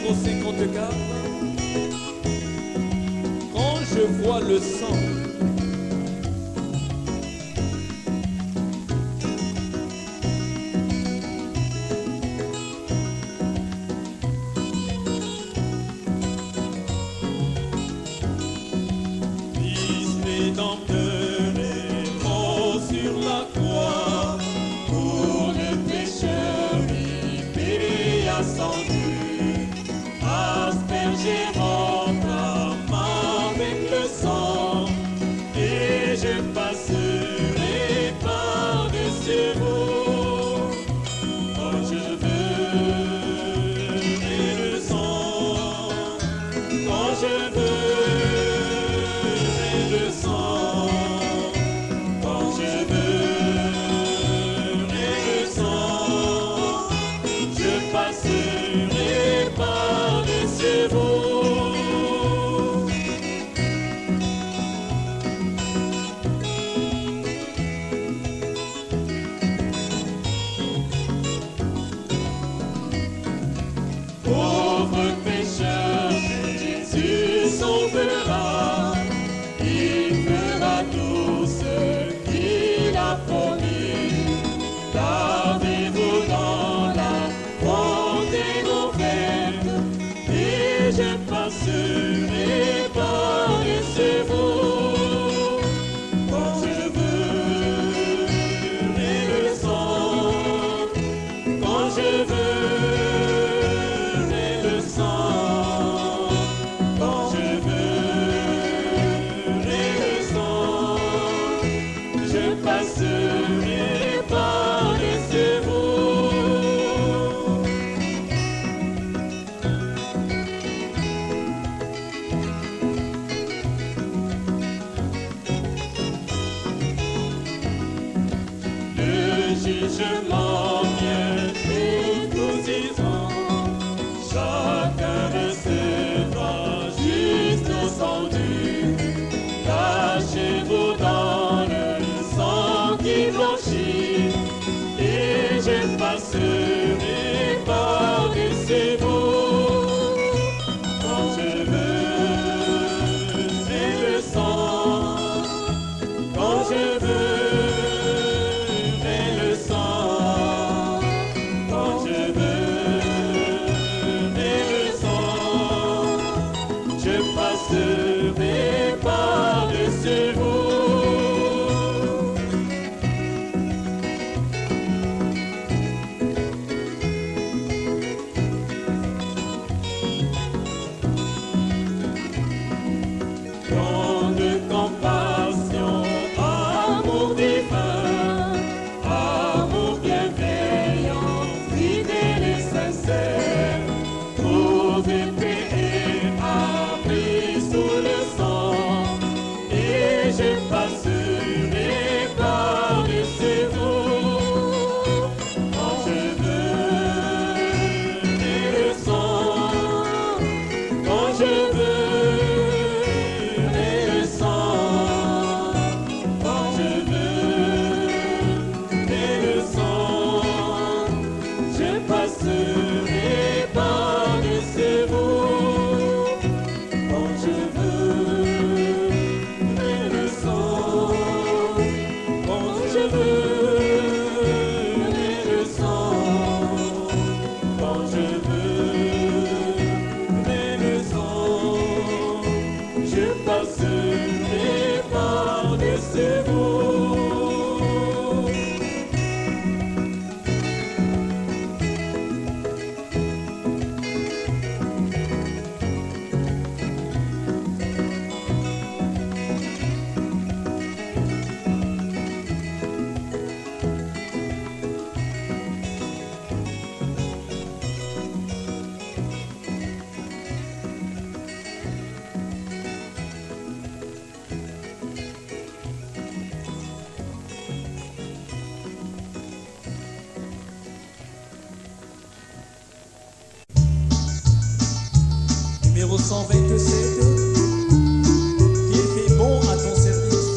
numéro 54. Quand je vois le sang, Christ rédempteur est mort sur la croix, pour le pécheur il paya sans but, aspergé mon âme avec le sang, et je passerai par-dessus vous, quand je verrai le sang, quand je verrai le sang, quand je verrai le sang, je passerai par-dessus vous. Pauvre pécheur, Jésus sauvera, il fera tout ce qu'il a promis. Lavez-vous dans la fontaine ouverte, et je passerai par-dessus vous, quand je verrai le sang, quand je verrai le sang, quand je verrai le sang, je passerai par-dessus vous. Le jugement vient et nous disons, chacun recevra juste son dû. Cachez-vous dans le sang qui blanchit, et je passerai par-dessus vous, quand je verrai le sang, quand je verrai le sang, quand je verrai le sang, je passerai par-dessus vous. Grande compassion, amour divin, amour bienveillant, fidèle et sincère, trouvé paix et abri sous le sang, et je passerai par-dessus vous, quand je verrai le sang, quand je verrai le sang, quand je verrai le sang, je passerai par-dessus vous, quand je verrai le sang, quand je verrai le sang, quand je verrai le sang, je passerai par-dessus vous. Numéro 127, qui fait bon à ton service.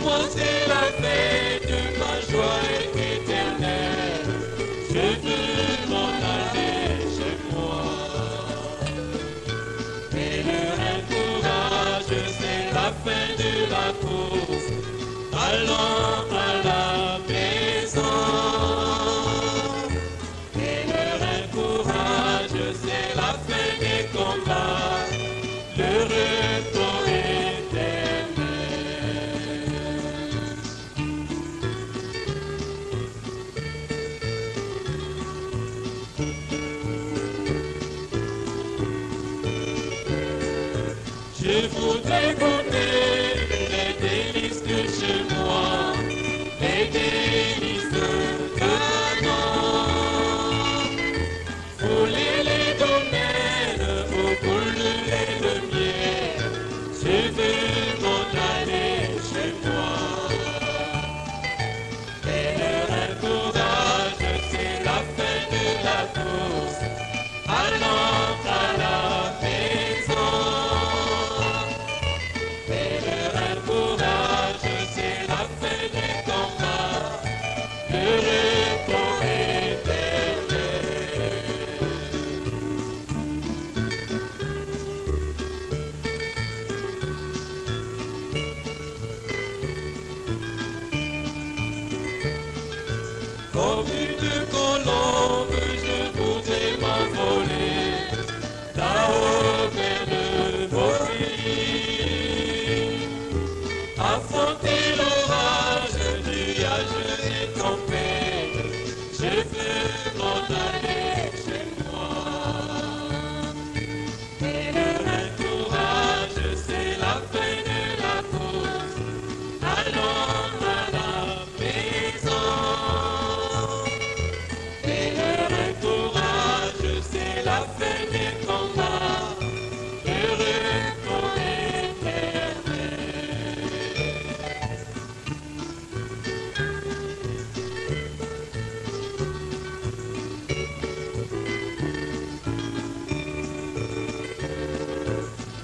moi c'est la fête, ma joie éternelle. Je veux m'en aller chez moi. Et le courage, c'est la fin de la course. Allons à la maison. Et le courage, c'est la fin des combats. Le repos je voudrais goûter les délices de chez moi, les délices de Canaan. Fouler les domaines au cours de lait de miel, je veux m'en aller chez moi. Et le courage, c'est la fin de la course, allons à la maison. Comme une colombe, je voudrais m'envoler là-haut vers le beau pays. Affronter l'orage, nuages et tempêtes, je veux m'en aller chez moi. Et le courage, c'est la fin de la course, allons à la maison. Et le courage, c'est la fin des combats, le repos éternel.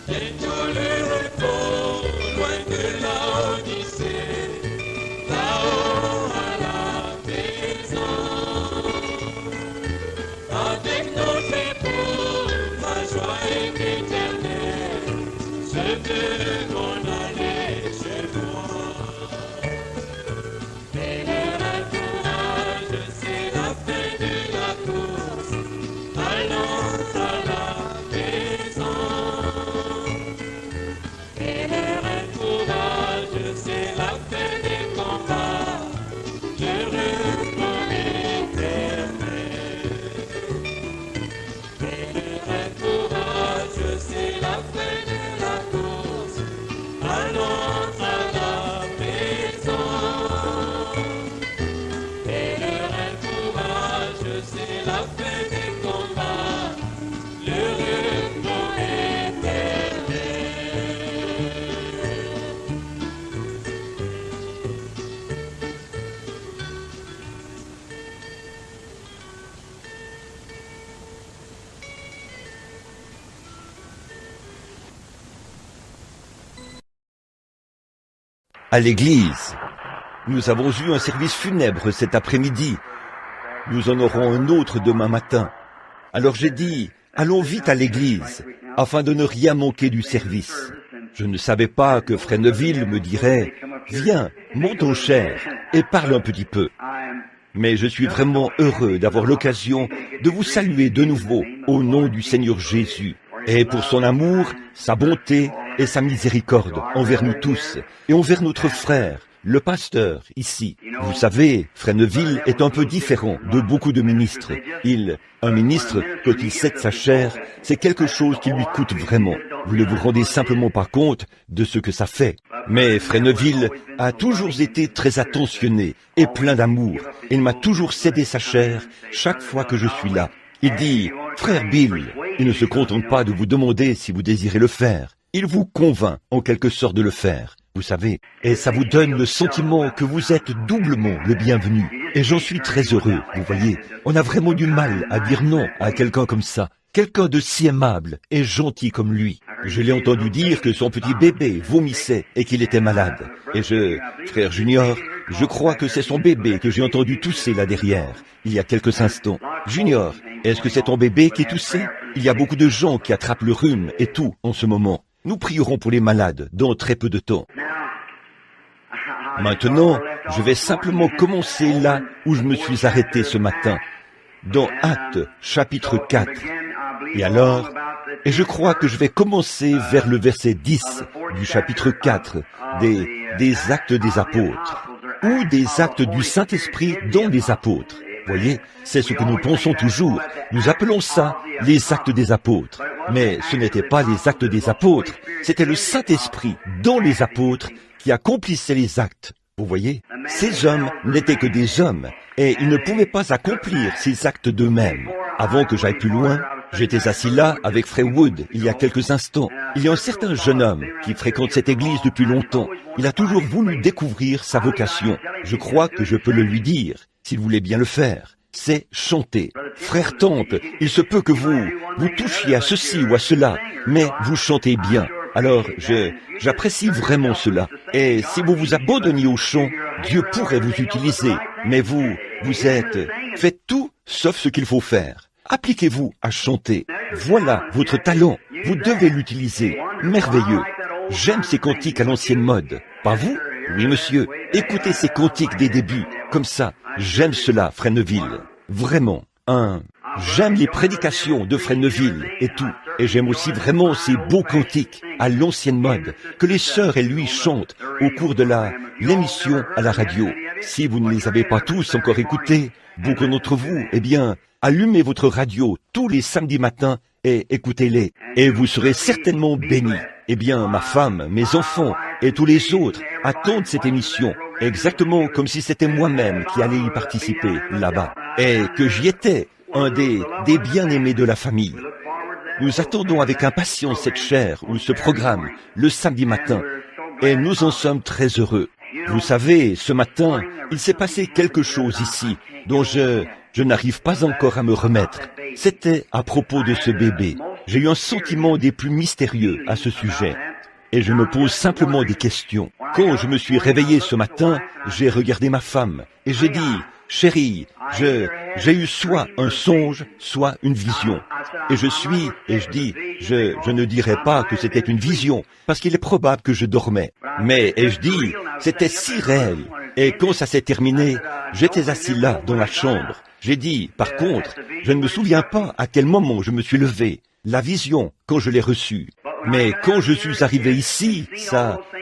Et tout le repos, loin de la Odyssée, là-haut à la maison. Avec notre époux, ma joie est éternelle, je veux m'en aller chez moi. Et le courage, c'est la fin de la course, allons à la maison. Et le courage, c'est la fin des combats, le repos éternel. Et le courage, c'est la fin de la course, allons à la maison. Et le courage, c'est la fin des combats, le repos éternel. À l'église. Nous avons eu un service funèbre cet après-midi. Nous en aurons un autre demain matin. Alors j'ai dit, allons vite à l'église, afin de ne rien manquer du service. Je ne savais pas que Fresneville me dirait, viens, monte au chair et parle un petit peu. Mais je suis vraiment heureux d'avoir l'occasion de vous saluer de nouveau au nom du Seigneur Jésus, et pour son amour, sa bonté et sa miséricorde envers nous tous, et envers notre frère, le pasteur, ici. Vous savez, Fresneville est un peu différent de beaucoup de ministres. Un ministre, quand il cède sa chair, c'est quelque chose qui lui coûte vraiment. Vous ne vous rendez simplement pas compte de ce que ça fait. Mais Fresneville a toujours été très attentionné et plein d'amour. Il m'a toujours cédé sa chair chaque fois que je suis là. Il dit, frère Bill, il ne se contente pas de vous demander si vous désirez le faire. Il vous convainc en quelque sorte de le faire, vous savez. Et ça vous donne le sentiment que vous êtes doublement le bienvenu. Et j'en suis très heureux, vous voyez. On a vraiment du mal à dire non à quelqu'un comme ça. Quelqu'un de si aimable et gentil comme lui. Je l'ai entendu dire que son petit bébé vomissait et qu'il était malade. Et frère Junior, je crois que c'est son bébé que j'ai entendu tousser là derrière, il y a quelques instants. Junior, est-ce que c'est ton bébé qui toussait? Il y a beaucoup de gens qui attrapent le rhume et tout en ce moment. Nous prierons pour les malades dans très peu de temps. Maintenant, je vais simplement commencer là où je me suis arrêté ce matin, dans Actes, chapitre 4. Et je crois que je vais commencer vers le verset 10 du chapitre 4 des Actes des Apôtres, ou des Actes du Saint-Esprit dans les Apôtres. Voyez, c'est ce que nous pensons toujours. Nous appelons ça les Actes des Apôtres. Mais ce n'était pas les Actes des Apôtres, c'était le Saint-Esprit dans les Apôtres qui accomplissait les actes. Vous voyez, ces hommes n'étaient que des hommes, et ils ne pouvaient pas accomplir ces actes d'eux-mêmes. Avant que j'aille plus loin, j'étais assis là avec Frère Wood il y a quelques instants. Il y a un certain jeune homme qui fréquente cette église depuis longtemps. Il a toujours voulu découvrir sa vocation. Je crois que je peux le lui dire, s'il voulait bien le faire. C'est chanter. Frère Temple, il se peut que vous touchiez à ceci ou à cela, mais vous chantez bien. Alors, j'apprécie vraiment cela. Et si vous vous abandonniez au chant, Dieu pourrait vous utiliser. Mais faites tout sauf ce qu'il faut faire. Appliquez-vous à chanter. Voilà votre talent. Vous devez l'utiliser. Merveilleux. J'aime ces cantiques à l'ancienne mode. Pas vous? Oui, monsieur. Écoutez ces cantiques des débuts. Comme ça. J'aime cela, Frère Neville. Vraiment. J'aime les prédications de Frère Neville et tout. Et j'aime aussi vraiment ces beaux cantiques à l'ancienne mode que les sœurs et lui chantent au cours de l'émission à la radio. Si vous ne les avez pas tous encore écoutés, beaucoup d'entre vous, allumez votre radio tous les samedis matins et écoutez-les. Et vous serez certainement bénis. Ma femme, mes enfants et tous les autres attendent cette émission, exactement comme si c'était moi-même qui allais y participer là-bas. Et que j'y étais, un des bien-aimés de la famille. Nous attendons avec impatience cette chaire ou ce programme le samedi matin et nous en sommes très heureux. Vous savez, ce matin, il s'est passé quelque chose ici dont je n'arrive pas encore à me remettre. C'était à propos de ce bébé. J'ai eu un sentiment des plus mystérieux à ce sujet et je me pose simplement des questions. Quand je me suis réveillé ce matin, j'ai regardé ma femme et j'ai dit « Chérie, j'ai eu soit un songe, soit une vision. » Et je ne dirais pas que c'était une vision, parce qu'il est probable que je dormais. Mais, c'était si réel. Et quand ça s'est terminé, j'étais assis là, dans la chambre. J'ai dit, par contre, je ne me souviens pas à quel moment je me suis levé. La vision, quand je l'ai reçue. Mais quand je suis arrivé ici,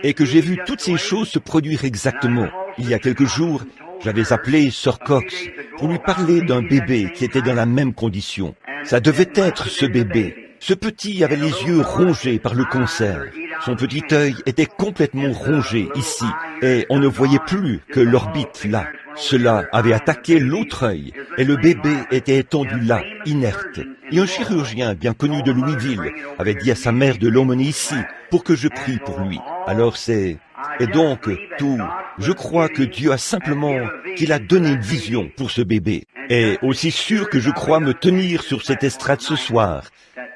et que j'ai vu toutes ces choses se produire exactement, il y a quelques jours, j'avais appelé Sir Cox pour lui parler d'un bébé qui était dans la même condition. Ça devait être ce bébé. Ce petit avait les yeux rongés par le cancer. Son petit œil était complètement rongé ici, et on ne voyait plus que l'orbite là. Cela avait attaqué l'autre œil, et le bébé était étendu là, inerte. Et un chirurgien bien connu de Louisville avait dit à sa mère de l'emmener ici pour que je prie pour lui. Alors et donc, je crois que Dieu a simplement, qu'il a donné une vision pour ce bébé. Et aussi sûr que je crois me tenir sur cette estrade ce soir,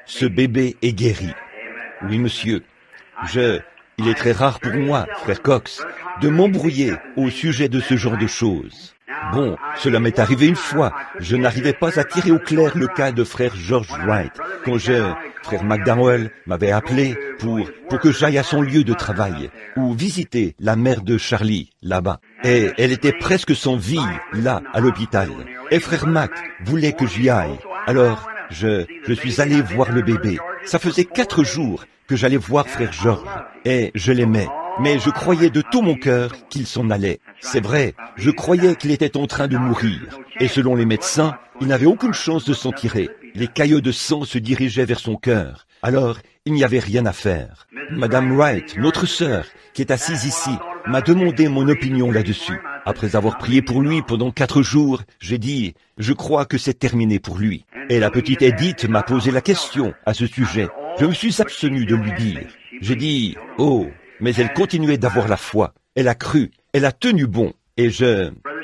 ce bébé est guéri. Oui, monsieur, il est très rare pour moi, frère Cox, de m'embrouiller au sujet de ce genre de choses. Bon, cela m'est arrivé une fois. Je n'arrivais pas à tirer au clair le cas de frère George Wright, quand frère McDowell m'avait appelé pour que j'aille à son lieu de travail, ou visiter la mère de Charlie, là-bas. Et elle était presque sans vie, là, à l'hôpital. Et frère Mac voulait que j'y aille. Alors, je suis allé voir le bébé. Ça faisait 4 jours que j'allais voir frère George, et je l'aimais. Mais je croyais de tout mon cœur qu'il s'en allait. C'est vrai, je croyais qu'il était en train de mourir. Et selon les médecins, il n'avait aucune chance de s'en tirer. Les caillots de sang se dirigeaient vers son cœur. Alors, il n'y avait rien à faire. Madame Wright, notre sœur, qui est assise ici, m'a demandé mon opinion là-dessus. Après avoir prié pour lui pendant 4 jours, j'ai dit, je crois que c'est terminé pour lui. Et la petite Edith m'a posé la question à ce sujet. Je me suis abstenu de lui dire. J'ai dit, oh, mais elle continuait d'avoir la foi. Elle a cru, elle a tenu bon. Et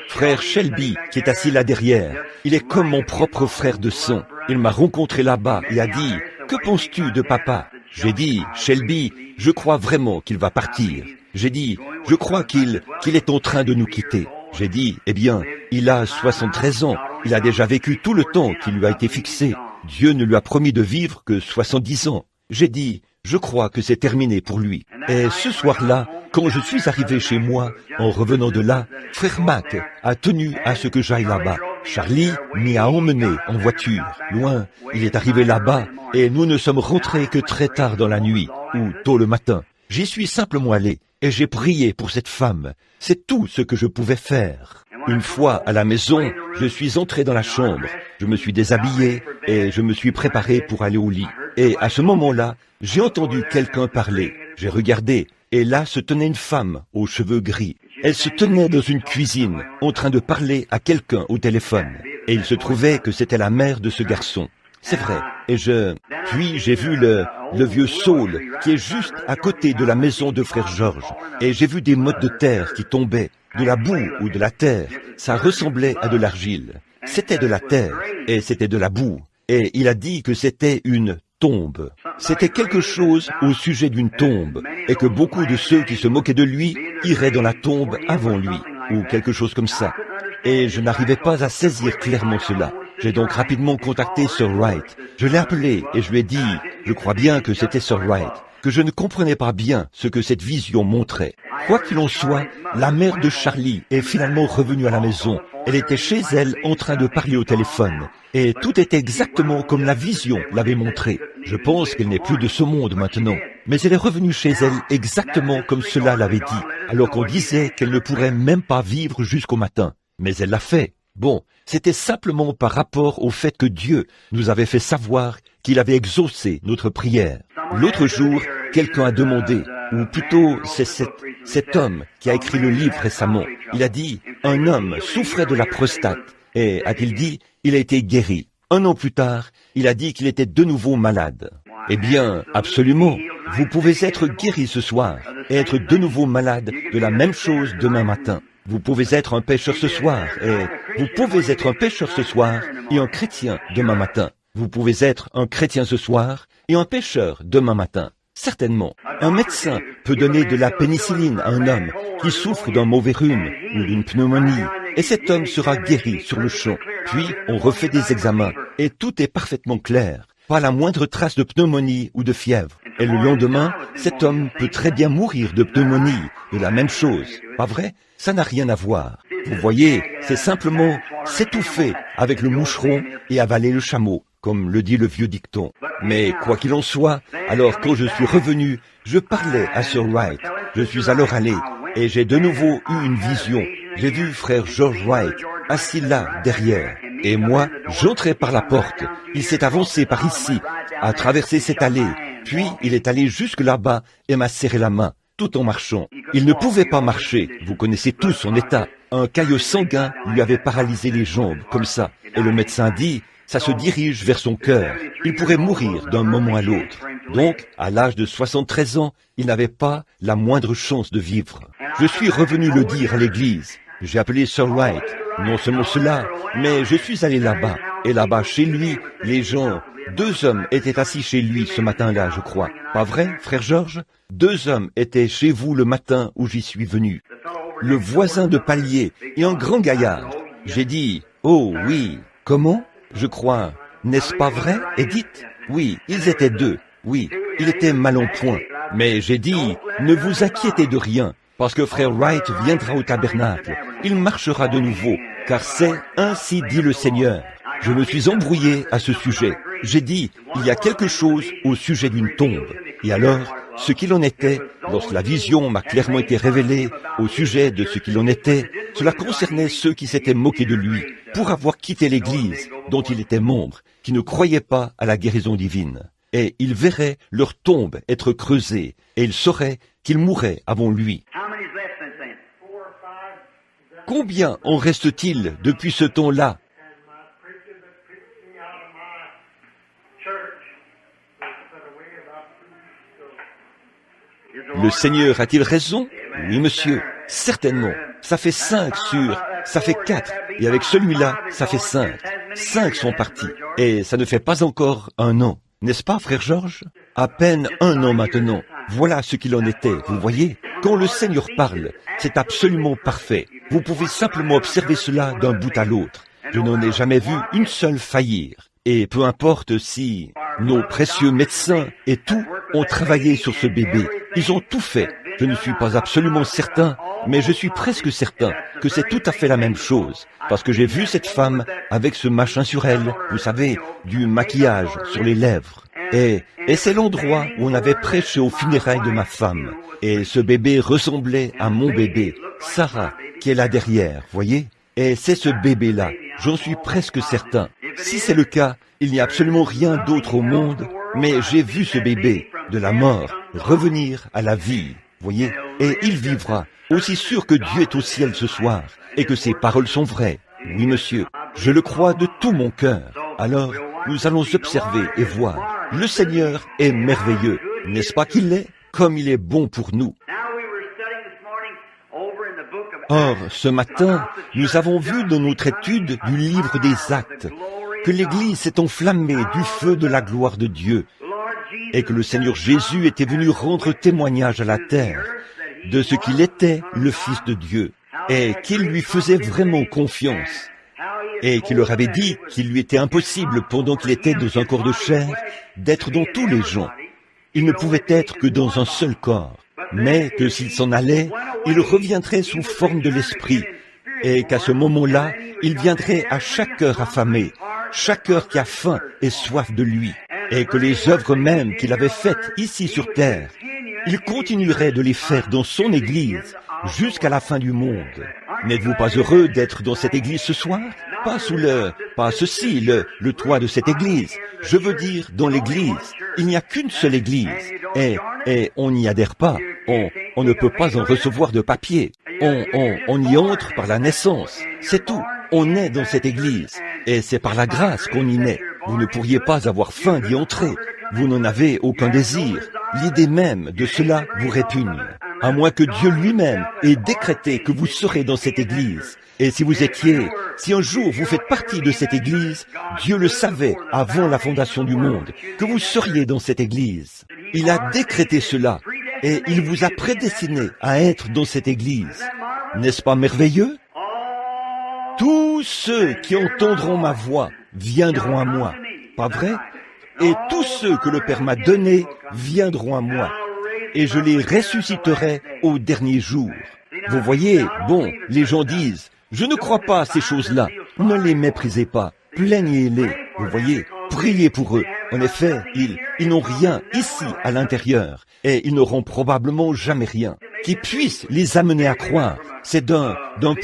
frère Shelby, qui est assis là derrière, il est comme mon propre frère de sang. Il m'a rencontré là-bas et a dit, que penses-tu de papa? J'ai dit, Shelby, je crois vraiment qu'il va partir. J'ai dit, je crois qu'il est en train de nous quitter. J'ai dit, eh bien, il a 73 ans. Il a déjà vécu tout le temps qui lui a été fixé. Dieu ne lui a promis de vivre que 70 ans. J'ai dit, je crois que c'est terminé pour lui. Et ce soir-là, quand je suis arrivé chez moi, en revenant de là, frère Mac a tenu à ce que j'aille là-bas. Charlie m'y a emmené en voiture, loin. Il est arrivé là-bas et nous ne sommes rentrés que très tard dans la nuit, ou tôt le matin. J'y suis simplement allé et j'ai prié pour cette femme. C'est tout ce que je pouvais faire. Une fois à la maison, je suis entré dans la chambre. Je me suis déshabillé et je me suis préparé pour aller au lit. Et à ce moment-là, j'ai entendu quelqu'un parler. J'ai regardé et là se tenait une femme aux cheveux gris. Elle se tenait dans une cuisine, en train de parler à quelqu'un au téléphone. Et il se trouvait que c'était la mère de ce garçon. C'est vrai. Et puis j'ai vu le vieux Saul, qui est juste à côté de la maison de frère Georges. Et j'ai vu des mottes de terre qui tombaient, de la boue ou de la terre. Ça ressemblait à de l'argile. C'était de la terre, et c'était de la boue. Et il a dit que c'était une tombe. C'était quelque chose au sujet d'une tombe, et que beaucoup de ceux qui se moquaient de lui iraient dans la tombe avant lui, ou quelque chose comme ça. Et je n'arrivais pas à saisir clairement cela. J'ai donc rapidement contacté Sir Wright. Je l'ai appelé et je lui ai dit, je crois bien que c'était Sir Wright, que je ne comprenais pas bien ce que cette vision montrait. Quoi qu'il en soit, la mère de Charlie est finalement revenue à la maison. Elle était chez elle en train de parler au téléphone. Et tout était exactement comme la vision l'avait montré. Je pense qu'elle n'est plus de ce monde maintenant. Mais elle est revenue chez elle exactement comme cela l'avait dit, alors qu'on disait qu'elle ne pourrait même pas vivre jusqu'au matin. Mais elle l'a fait. Bon, c'était simplement par rapport au fait que Dieu nous avait fait savoir qu'il avait exaucé notre prière. L'autre jour, quelqu'un a demandé, ou plutôt c'est cet homme qui a écrit le livre récemment. Il a dit, un homme souffrait de la prostate, et a-t-il dit, il a été guéri. 1 an plus tard, il a dit qu'il était de nouveau malade. Eh bien, absolument, vous pouvez être guéri ce soir, et être de nouveau malade de la même chose demain matin. Vous pouvez être un pécheur ce soir, et vous pouvez être un pécheur ce soir, et un chrétien demain matin. Vous pouvez être un chrétien ce soir, et un pécheur demain matin. Certainement. Un médecin peut donner de la pénicilline à un homme qui souffre d'un mauvais rhume ou d'une pneumonie, et cet homme sera guéri sur le champ. Puis, on refait des examens, et tout est parfaitement clair. Pas la moindre trace de pneumonie ou de fièvre. Et le lendemain, cet homme peut très bien mourir de pneumonie, de la même chose. Pas vrai? Ça n'a rien à voir. Vous voyez, c'est simplement s'étouffer avec le moucheron et avaler le chameau, comme le dit le vieux dicton. Mais quoi qu'il en soit, alors quand je suis revenu, je parlais à Sir Wright. Je suis alors allé, et j'ai de nouveau eu une vision. J'ai vu frère George Wright, assis là, derrière. Et moi, j'entrais par la porte. Il s'est avancé par ici, a traversé cette allée. Puis, il est allé jusque là-bas et m'a serré la main, tout en marchant. Il ne pouvait pas marcher. Vous connaissez tous son état. Un caillot sanguin lui avait paralysé les jambes, comme ça. Et le médecin dit, ça se dirige vers son cœur. Il pourrait mourir d'un moment à l'autre. Donc, à l'âge de 73 ans, il n'avait pas la moindre chance de vivre. Je suis revenu le dire à l'église. J'ai appelé Sir Wright. Non seulement cela, mais je suis allé là-bas. Et là-bas, chez lui, les gens, 2 hommes étaient assis chez lui ce matin-là, je crois. Pas vrai, frère Georges? 2 hommes étaient chez vous le matin où j'y suis venu. Le voisin de palier et un grand gaillard. J'ai dit, oh oui, comment? Je crois, n'est-ce pas vrai, Edith? Oui, ils étaient 2. Oui, il était mal en point. Mais j'ai dit, ne vous inquiétez de rien, parce que frère Wright viendra au tabernacle. Il marchera de nouveau, car c'est ainsi dit le Seigneur. Je me suis embrouillé à ce sujet. J'ai dit, il y a quelque chose au sujet d'une tombe. Et alors, ce qu'il en était, lorsque la vision m'a clairement été révélée au sujet de ce qu'il en était, cela concernait ceux qui s'étaient moqués de lui pour avoir quitté l'Église dont il était membre, qui ne croyaient pas à la guérison divine. Et ils verraient leur tombe être creusée, et ils sauraient qu'ils mourraient avant lui. Combien en reste-t-il depuis ce temps-là? Le Seigneur a-t-il raison? Oui, monsieur, certainement. Ça fait 5 ça fait 4, et avec celui-là, ça fait 5. 5 sont partis, et ça ne fait pas encore 1 an. N'est-ce pas, frère Georges? À peine 1 an maintenant. Voilà ce qu'il en était, vous voyez? Quand le Seigneur parle, c'est absolument parfait. Vous pouvez simplement observer cela d'un bout à l'autre. Je n'en ai jamais vu une seule faillir. Et peu importe si nos précieux médecins et tout ont travaillé sur ce bébé, ils ont tout fait. Je ne suis pas absolument certain, mais je suis presque certain que c'est tout à fait la même chose. Parce que j'ai vu cette femme avec ce machin sur elle, vous savez, du maquillage sur les lèvres. Et c'est l'endroit où on avait prêché aux funérailles de ma femme. Et ce bébé ressemblait à mon bébé, Sarah, qui est là derrière, voyez? Et c'est ce bébé-là, j'en suis presque certain. Si c'est le cas, il n'y a absolument rien d'autre au monde, mais j'ai vu ce bébé, de la mort, revenir à la vie, voyez? Et il vivra, aussi sûr que Dieu est au ciel ce soir, et que ses paroles sont vraies. Oui, monsieur, je le crois de tout mon cœur. Alors, nous allons observer et voir. Le Seigneur est merveilleux, n'est-ce pas qu'il l'est? Comme il est bon pour nous. Or, ce matin, nous avons vu dans notre étude du livre des Actes que l'Église s'est enflammée du feu de la gloire de Dieu et que le Seigneur Jésus était venu rendre témoignage à la terre de ce qu'il était le Fils de Dieu et qu'il lui faisait vraiment confiance et qu'il leur avait dit qu'il lui était impossible pendant qu'il était dans un corps de chair d'être dans tous les gens. Il ne pouvait être que dans un seul corps, mais que s'il s'en allait, il reviendrait sous forme de l'Esprit, et qu'à ce moment-là, il viendrait à chaque cœur affamé, chaque cœur qui a faim et soif de lui, et que les œuvres mêmes qu'il avait faites ici sur terre, il continuerait de les faire dans son Église jusqu'à la fin du monde. N'êtes-vous pas heureux d'être dans cette Église ce soir? Pas sous le toit de cette Église. Je veux dire, dans l'Église, il n'y a qu'une seule Église, et on n'y adhère pas. On ne peut pas en recevoir de papier. On y entre par la naissance. C'est tout. On est dans cette Église, et c'est par la grâce qu'on y naît. Vous ne pourriez pas avoir faim d'y entrer. Vous n'en avez aucun désir. L'idée même de cela vous répugne. À moins que Dieu lui-même ait décrété que vous serez dans cette Église. Et si un jour vous faites partie de cette Église, Dieu le savait avant la fondation du monde, que vous seriez dans cette Église. Il a décrété cela, et il vous a prédestiné à être dans cette Église. N'est-ce pas merveilleux? Tous ceux qui entendront ma voix viendront à moi, pas vrai? Et tous ceux que le Père m'a donnés viendront à moi, et je les ressusciterai au dernier jour. Vous voyez, bon, les gens disent, je ne crois pas à ces choses-là. Ne les méprisez pas, plaignez-les. Vous voyez, priez pour eux. En effet, ils n'ont rien ici à l'intérieur, et ils n'auront probablement jamais rien qui puisse les amener à croire. C'est d'un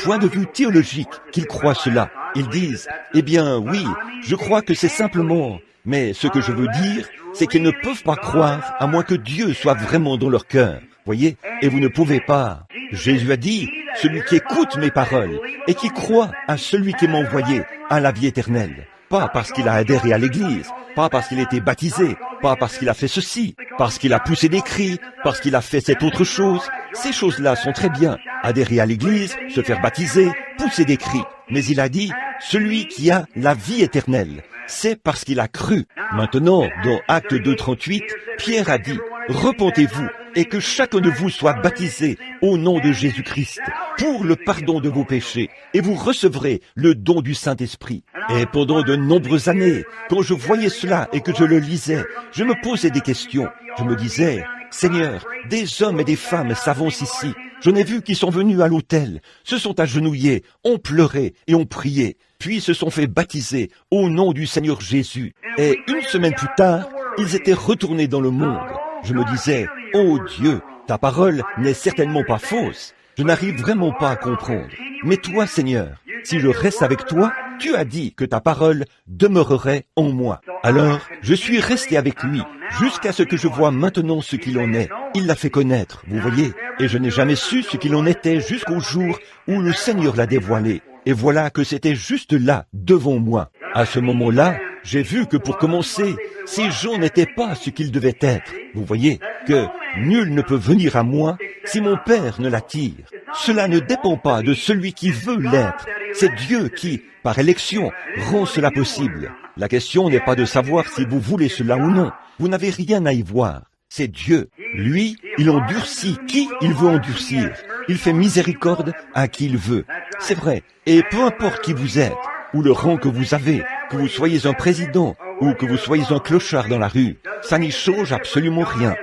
point de vue théologique qu'ils croient cela. Ils disent, eh bien oui, je crois que c'est simplement... Mais ce que je veux dire, c'est qu'ils ne peuvent pas croire à moins que Dieu soit vraiment dans leur cœur. Voyez, et vous ne pouvez pas. Jésus a dit, celui qui écoute mes paroles et qui croit à celui qui m'a envoyé a la vie éternelle. Pas parce qu'il a adhéré à l'Église, pas parce qu'il a été baptisé, pas parce qu'il a fait ceci, parce qu'il a poussé des cris, parce qu'il a fait cette autre chose. Ces choses-là sont très bien. Adhérer à l'Église, se faire baptiser, pousser des cris. Mais il a dit, celui qui a la vie éternelle. C'est parce qu'il a cru. Maintenant, dans Acte 2:38, Pierre a dit, repentez-vous et que chacun de vous soit baptisé au nom de Jésus-Christ pour le pardon de vos péchés et vous recevrez le don du Saint-Esprit. Et pendant de nombreuses années, quand je voyais cela et que je le lisais, je me posais des questions. Je me disais, Seigneur, des hommes et des femmes s'avancent ici. J'en ai vu qui sont venus à l'autel, se sont agenouillés, ont pleuré et ont prié, puis se sont fait baptiser au nom du Seigneur Jésus. Et une semaine plus tard, ils étaient retournés dans le monde. Je me disais, oh Dieu, ta parole n'est certainement pas fausse. Je n'arrive vraiment pas à comprendre. Mais toi, Seigneur, si je reste avec toi, tu as dit que ta parole demeurerait en moi. Alors, je suis resté avec lui, jusqu'à ce que je vois maintenant ce qu'il en est. Il l'a fait connaître, vous voyez, et je n'ai jamais su ce qu'il en était jusqu'au jour où le Seigneur l'a dévoilé. Et voilà que c'était juste là, devant moi. À ce moment-là, j'ai vu que pour commencer, ces gens n'étaient pas ce qu'ils devaient être. Vous voyez, que nul ne peut venir à moi si mon Père ne l'attire. Cela ne dépend pas de celui qui veut l'être. C'est Dieu qui, par élection, rend cela possible. La question n'est pas de savoir si vous voulez cela ou non. Vous n'avez rien à y voir. C'est Dieu. Lui, il endurcit qui il veut endurcir. Il fait miséricorde à qui il veut. C'est vrai. Et peu importe qui vous êtes, ou le rang que vous avez, que vous soyez un président, ou que vous soyez un clochard dans la rue, ça n'y change absolument rien.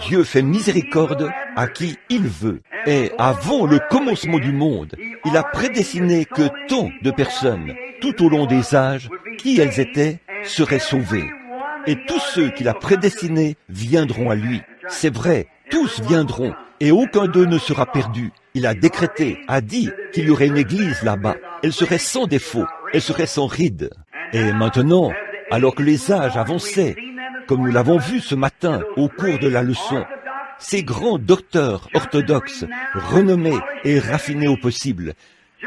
Dieu fait miséricorde à qui il veut. Et avant le commencement du monde, il a prédestiné que tant de personnes, tout au long des âges, qui elles étaient, seraient sauvées. Et tous ceux qu'il a prédestinés viendront à lui. C'est vrai, tous viendront, et aucun d'eux ne sera perdu. Il a décrété, a dit qu'il y aurait une église là-bas. Elle serait sans défaut, elle serait sans ride. Et maintenant, alors que les âges avançaient, comme nous l'avons vu ce matin au cours de la leçon, ces grands docteurs orthodoxes, renommés et raffinés au possible,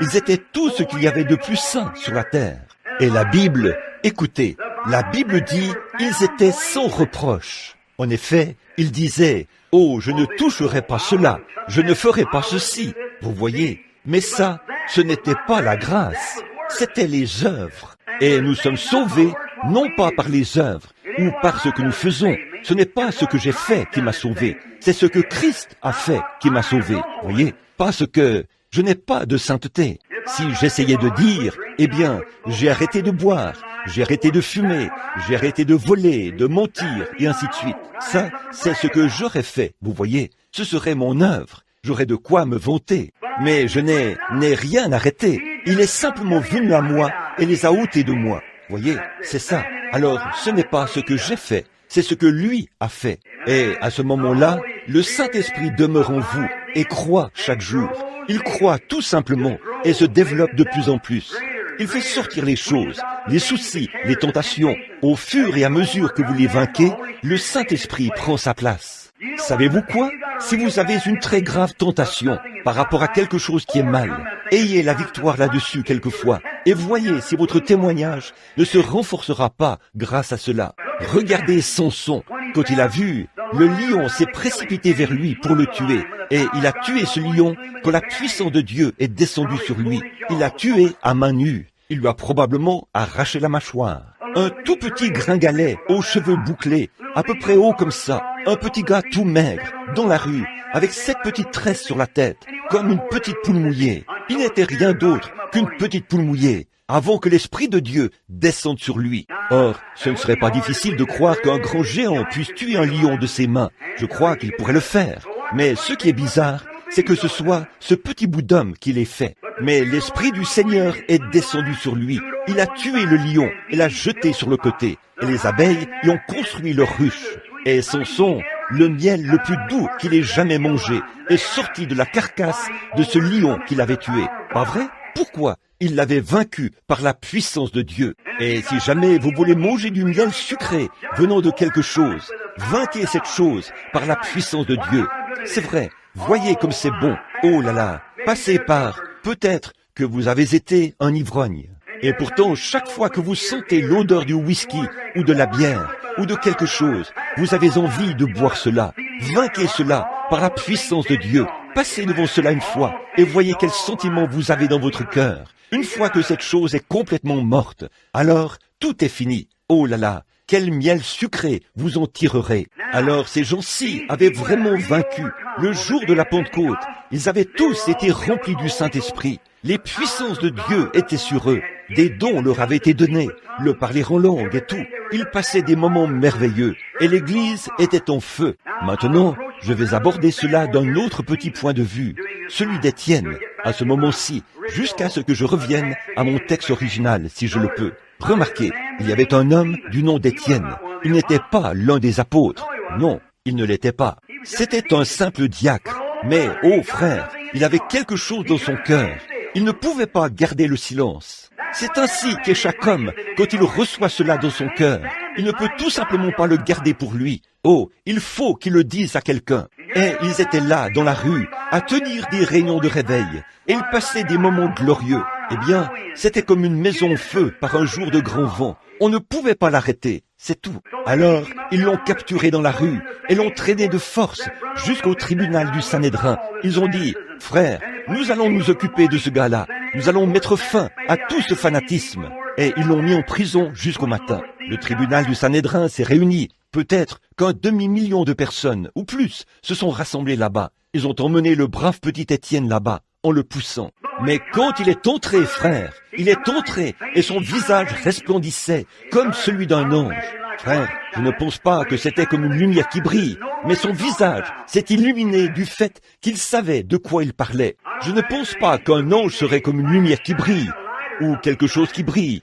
ils étaient tout ce qu'il y avait de plus saint sur la terre. Et la Bible, écoutez, la Bible dit, ils étaient sans reproche. En effet, ils disaient, « Oh, je ne toucherai pas cela, je ne ferai pas ceci. » Vous voyez, mais ça, ce n'était pas la grâce, c'était les œuvres. Et nous sommes sauvés, non pas par les œuvres, ou par ce que nous faisons. Ce n'est pas ce que j'ai fait qui m'a sauvé, c'est ce que Christ a fait qui m'a sauvé. Vous voyez, parce que je n'ai pas de sainteté. Si j'essayais de dire, eh bien, j'ai arrêté de boire, j'ai arrêté de fumer, j'ai arrêté de voler, de mentir, et ainsi de suite. Ça, c'est ce que j'aurais fait, vous voyez. Ce serait mon œuvre. J'aurais de quoi me vanter. Mais je n'ai rien arrêté. Il est simplement venu à moi et les a ôtés de moi. Vous voyez, c'est ça. Alors, ce n'est pas ce que j'ai fait, c'est ce que lui a fait. Et à ce moment-là, le Saint-Esprit demeure en vous et croît chaque jour. Il croît tout simplement et se développe de plus en plus. Il fait sortir les choses, les soucis, les tentations. Au fur et à mesure que vous les vainquez, le Saint-Esprit prend sa place. Savez-vous quoi? Si vous avez une très grave tentation par rapport à quelque chose qui est mal, ayez la victoire là-dessus quelquefois et voyez si votre témoignage ne se renforcera pas grâce à cela. Regardez Samson, quand il a vu, le lion s'est précipité vers lui pour le tuer et il a tué ce lion quand la puissance de Dieu est descendue sur lui. Il l'a tué à main nue. Il lui a probablement arraché la mâchoire. Un tout petit gringalet aux cheveux bouclés, à peu près haut comme ça, un petit gars tout maigre, dans la rue, avec 7 petites tresses sur la tête, comme une petite poule mouillée. Il n'était rien d'autre qu'une petite poule mouillée, avant que l'Esprit de Dieu descende sur lui. Or, ce ne serait pas difficile de croire qu'un grand géant puisse tuer un lion de ses mains. Je crois qu'il pourrait le faire. Mais ce qui est bizarre, c'est que ce soit ce petit bout d'homme qui l'ait fait. Mais l'Esprit du Seigneur est descendu sur lui. Il a tué le lion et l'a jeté sur le côté. Et les abeilles y ont construit leur ruche. Et Samson, le miel le plus doux qu'il ait jamais mangé, est sorti de la carcasse de ce lion qu'il avait tué. Pas vrai? Pourquoi? Il l'avait vaincu par la puissance de Dieu. Et si jamais vous voulez manger du miel sucré venant de quelque chose, vainquez cette chose par la puissance de Dieu. C'est vrai, voyez comme c'est bon. Oh là là, passez par, peut-être que vous avez été un ivrogne. Et pourtant, chaque fois que vous sentez l'odeur du whisky ou de la bière ou de quelque chose, vous avez envie de boire cela. Vainquez cela par la puissance de Dieu. Passez devant cela une fois et voyez quel sentiment vous avez dans votre cœur. Une fois que cette chose est complètement morte, alors tout est fini. Oh là là, quel miel sucré vous en tirerez. Alors ces gens-ci avaient vraiment vaincu. Le jour de la Pentecôte, ils avaient tous été remplis du Saint-Esprit. Les puissances de Dieu étaient sur eux. Des dons leur avaient été donnés, le parler en langue et tout. Ils passaient des moments merveilleux et l'Église était en feu. Maintenant, je vais aborder cela d'un autre petit point de vue, celui d'Étienne, à ce moment-ci, jusqu'à ce que je revienne à mon texte original, si je le peux. Remarquez, il y avait un homme du nom d'Étienne. Il n'était pas l'un des apôtres. Non, il ne l'était pas. C'était un simple diacre. Mais, oh frère, il avait quelque chose dans son cœur. Il ne pouvait pas garder le silence. C'est ainsi qu'est chaque homme quand il reçoit cela dans son cœur. Il ne peut tout simplement pas le garder pour lui. Oh, il faut qu'il le dise à quelqu'un. Et ils étaient là, dans la rue, à tenir des réunions de réveil. Et ils passaient des moments glorieux. Eh bien, c'était comme une maison en feu par un jour de grand vent. On ne pouvait pas l'arrêter, c'est tout. Alors, ils l'ont capturé dans la rue et l'ont traîné de force jusqu'au tribunal du Sanhédrin. Ils ont dit, frère, nous allons nous occuper de ce gars-là. Nous allons mettre fin à tout ce fanatisme. et ils l'ont mis en prison jusqu'au matin. Le tribunal du Sanhédrin s'est réuni. Peut-être qu'un demi-million de personnes, ou plus, se sont rassemblées là-bas. Ils ont emmené le brave petit Étienne là-bas, en le poussant. Mais quand il est entré, frère, il est entré, et son visage resplendissait comme celui d'un ange. Frère, je ne pense pas que c'était comme une lumière qui brille, mais son visage s'est illuminé du fait qu'il savait de quoi il parlait. Je ne pense pas qu'un ange serait comme une lumière qui brille, ou quelque chose qui brille,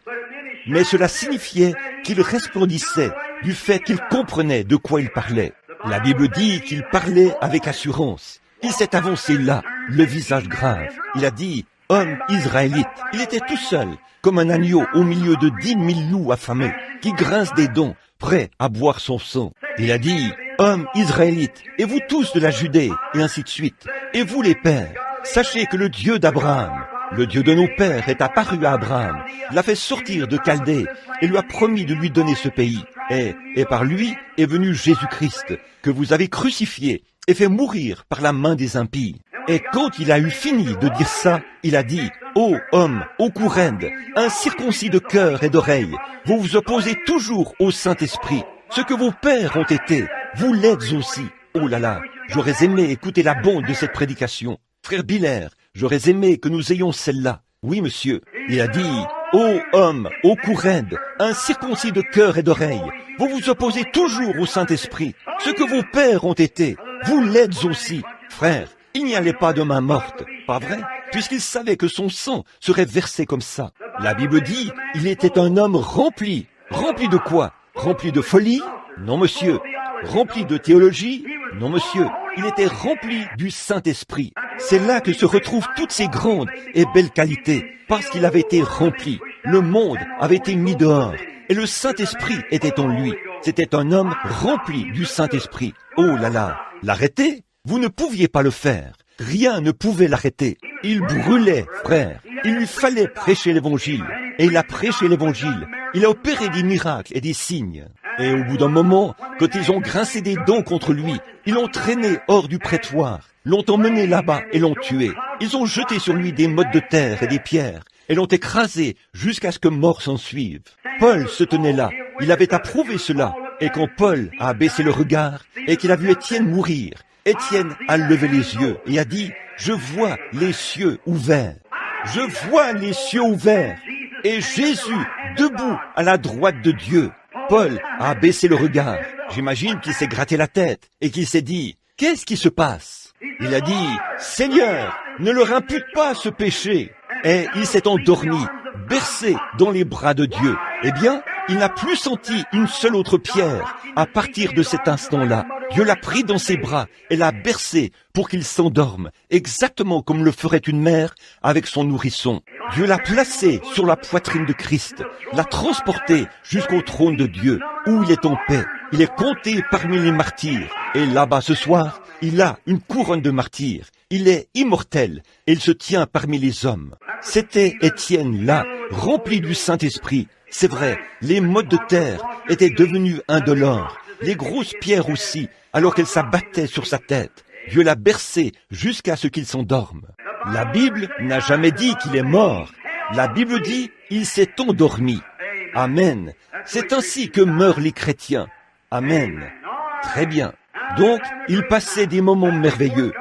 mais cela signifiait qu'il resplendissait du fait qu'il comprenait de quoi il parlait. La Bible dit qu'il parlait avec assurance. Il s'est avancé là, le visage grave. Il a dit « Homme israélite ». Il était tout seul, comme un agneau au milieu de 10 000 loups affamés, qui grincent des dents, prêts à boire son sang. Il a dit « Homme israélite, et vous tous de la Judée », et ainsi de suite. Et vous les pères, sachez que le Dieu d'Abraham, le Dieu de nos pères, est apparu à Abraham, l'a fait sortir de Chaldée, et lui a promis de lui donner ce pays. Et par lui est venu Jésus-Christ, que vous avez crucifié et fait mourir par la main des impies. Et quand il a eu fini de dire ça, il a dit « Ô homme, ô courende, incirconcis de cœur et d'oreille, vous vous opposez toujours au Saint-Esprit. Ce que vos pères ont été, vous l'êtes aussi. » Oh là là, j'aurais aimé écouter la bonne de cette prédication. Frère Biller, j'aurais aimé que nous ayons celle-là. Oui, monsieur. Il a dit « Ô homme, ô courende, incirconcis de cœur et d'oreille, vous vous opposez toujours au Saint-Esprit. Ce que vos pères ont été, vous l'êtes aussi. » Frère, il n'y allait pas de main morte, pas vrai? Puisqu'il savait que son sang serait versé comme ça. La Bible dit, il était un homme rempli. Rempli de quoi? Rempli de folie? Non, monsieur. Rempli de théologie? Non, monsieur. Il était rempli du Saint-Esprit. C'est là que se retrouvent toutes ces grandes et belles qualités, parce qu'il avait été rempli. Le monde avait été mis dehors, et le Saint-Esprit était en lui. C'était un homme rempli du Saint-Esprit. Oh là là, l'arrêter? Vous ne pouviez pas le faire. Rien ne pouvait l'arrêter. Il brûlait, frère. Il lui fallait prêcher l'Évangile. Et il a prêché l'Évangile. Il a opéré des miracles et des signes. Et au bout d'un moment, quand ils ont grincé des dents contre lui, ils l'ont traîné hors du prétoire, l'ont emmené là-bas et l'ont tué. Ils ont jeté sur lui des mottes de terre et des pierres, et l'ont écrasé jusqu'à ce que mort s'en suive. Paul se tenait là. Il avait approuvé cela. Et quand Paul a baissé le regard et qu'il a vu Étienne mourir, Étienne a levé les yeux et a dit « Je vois les cieux ouverts. Je vois les cieux ouverts. Et Jésus debout à la droite de Dieu. » Paul a baissé le regard. J'imagine qu'il s'est gratté la tête et qu'il s'est dit « Qu'est-ce qui se passe ?» Il a dit « Seigneur, ne leur impute pas ce péché. » Et il s'est endormi, bercé dans les bras de Dieu. Eh bien, il n'a plus senti une seule autre pierre à partir de cet instant-là. Dieu l'a pris dans ses bras et l'a bercé pour qu'il s'endorme, exactement comme le ferait une mère avec son nourrisson. Dieu l'a placé sur la poitrine de Christ, l'a transporté jusqu'au trône de Dieu, où il est en paix. Il est compté parmi les martyrs. Et là-bas ce soir, il a une couronne de martyrs. Il est immortel et il se tient parmi les hommes. C'était Étienne là, rempli du Saint-Esprit. C'est vrai, les mottes de terre étaient devenues indolores, les grosses pierres aussi, alors qu'elles s'abattaient sur sa tête. Dieu l'a bercé jusqu'à ce qu'il s'endorme. La Bible n'a jamais dit qu'il est mort. La Bible dit il s'est endormi. Amen. C'est ainsi que meurent les chrétiens. Amen. Très bien. Donc, il passait des moments merveilleux.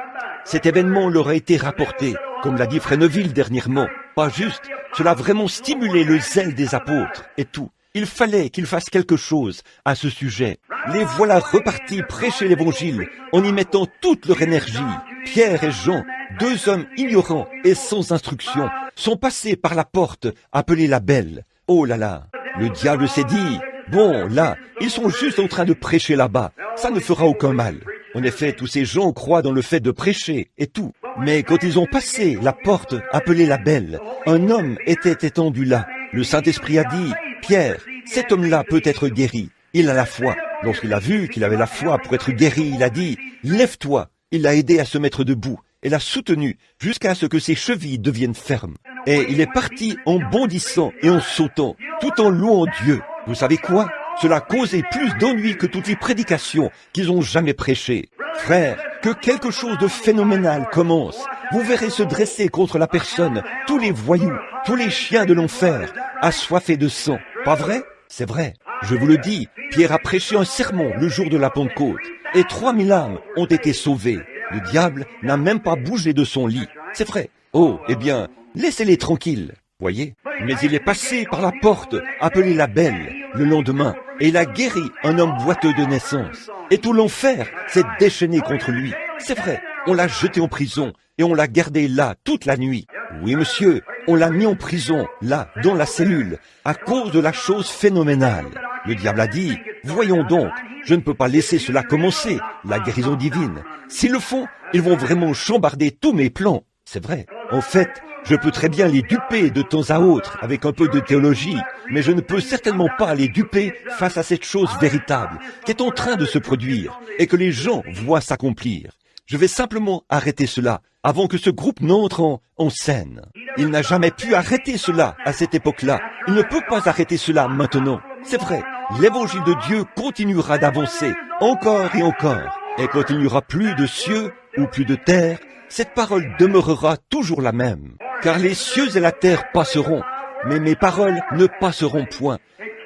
Cet événement leur a été rapporté, comme l'a dit Fréneville dernièrement. Pas juste, cela a vraiment stimulé le zèle des apôtres et tout. Il fallait qu'ils fassent quelque chose à ce sujet. Les voilà repartis prêcher l'Évangile en y mettant toute leur énergie. Pierre et Jean, deux hommes ignorants et sans instruction, sont passés par la porte appelée la Belle. Oh là là, le diable s'est dit, bon là, ils sont juste en train de prêcher là-bas, ça ne fera aucun mal. En effet, tous ces gens croient dans le fait de prêcher et tout. Mais quand ils ont passé la porte appelée la Belle, un homme était étendu là. Le Saint-Esprit a dit, Pierre, cet homme-là peut être guéri. Il a la foi. Lorsqu'il a vu qu'il avait la foi pour être guéri, il a dit, lève-toi. Il l'a aidé à se mettre debout et l'a soutenu jusqu'à ce que ses chevilles deviennent fermes. Et il est parti en bondissant et en sautant, tout en louant Dieu. Vous savez quoi? Cela causait plus d'ennui que toutes les prédications qu'ils ont jamais prêchées. Frère, que quelque chose de phénoménal commence vous verrez se dresser contre la personne tous les voyous, tous les chiens de l'enfer, assoiffés de sang. Pas vrai? C'est vrai. Je vous le dis, Pierre a prêché un sermon le jour de la Pentecôte, et 3000 âmes ont été sauvées. Le diable n'a même pas bougé de son lit. C'est vrai. Oh, eh bien, laissez-les tranquilles. Voyez? Mais il est passé par la porte, appelée la Belle, le lendemain, et il a guéri un homme boiteux de naissance. Et tout l'enfer s'est déchaîné contre lui. C'est vrai, on l'a jeté en prison, et on l'a gardé là toute la nuit. Oui, monsieur, on l'a mis en prison, là, dans la cellule, à cause de la chose phénoménale. Le diable a dit, voyons donc, je ne peux pas laisser cela commencer, la guérison divine. S'ils le font, ils vont vraiment chambarder tous mes plans. C'est vrai. En fait, je peux très bien les duper de temps à autre avec un peu de théologie, mais je ne peux certainement pas les duper face à cette chose véritable qui est en train de se produire et que les gens voient s'accomplir. Je vais simplement arrêter cela avant que ce groupe n'entre en scène. Il n'a jamais pu arrêter cela à cette époque-là. Il ne peut pas arrêter cela maintenant. C'est vrai, l'évangile de Dieu continuera d'avancer encore et encore. Et quand il n'y aura plus de cieux ou plus de terre, cette parole demeurera toujours la même. Car les cieux et la terre passeront, mais mes paroles ne passeront point.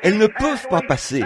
Elles ne peuvent pas passer.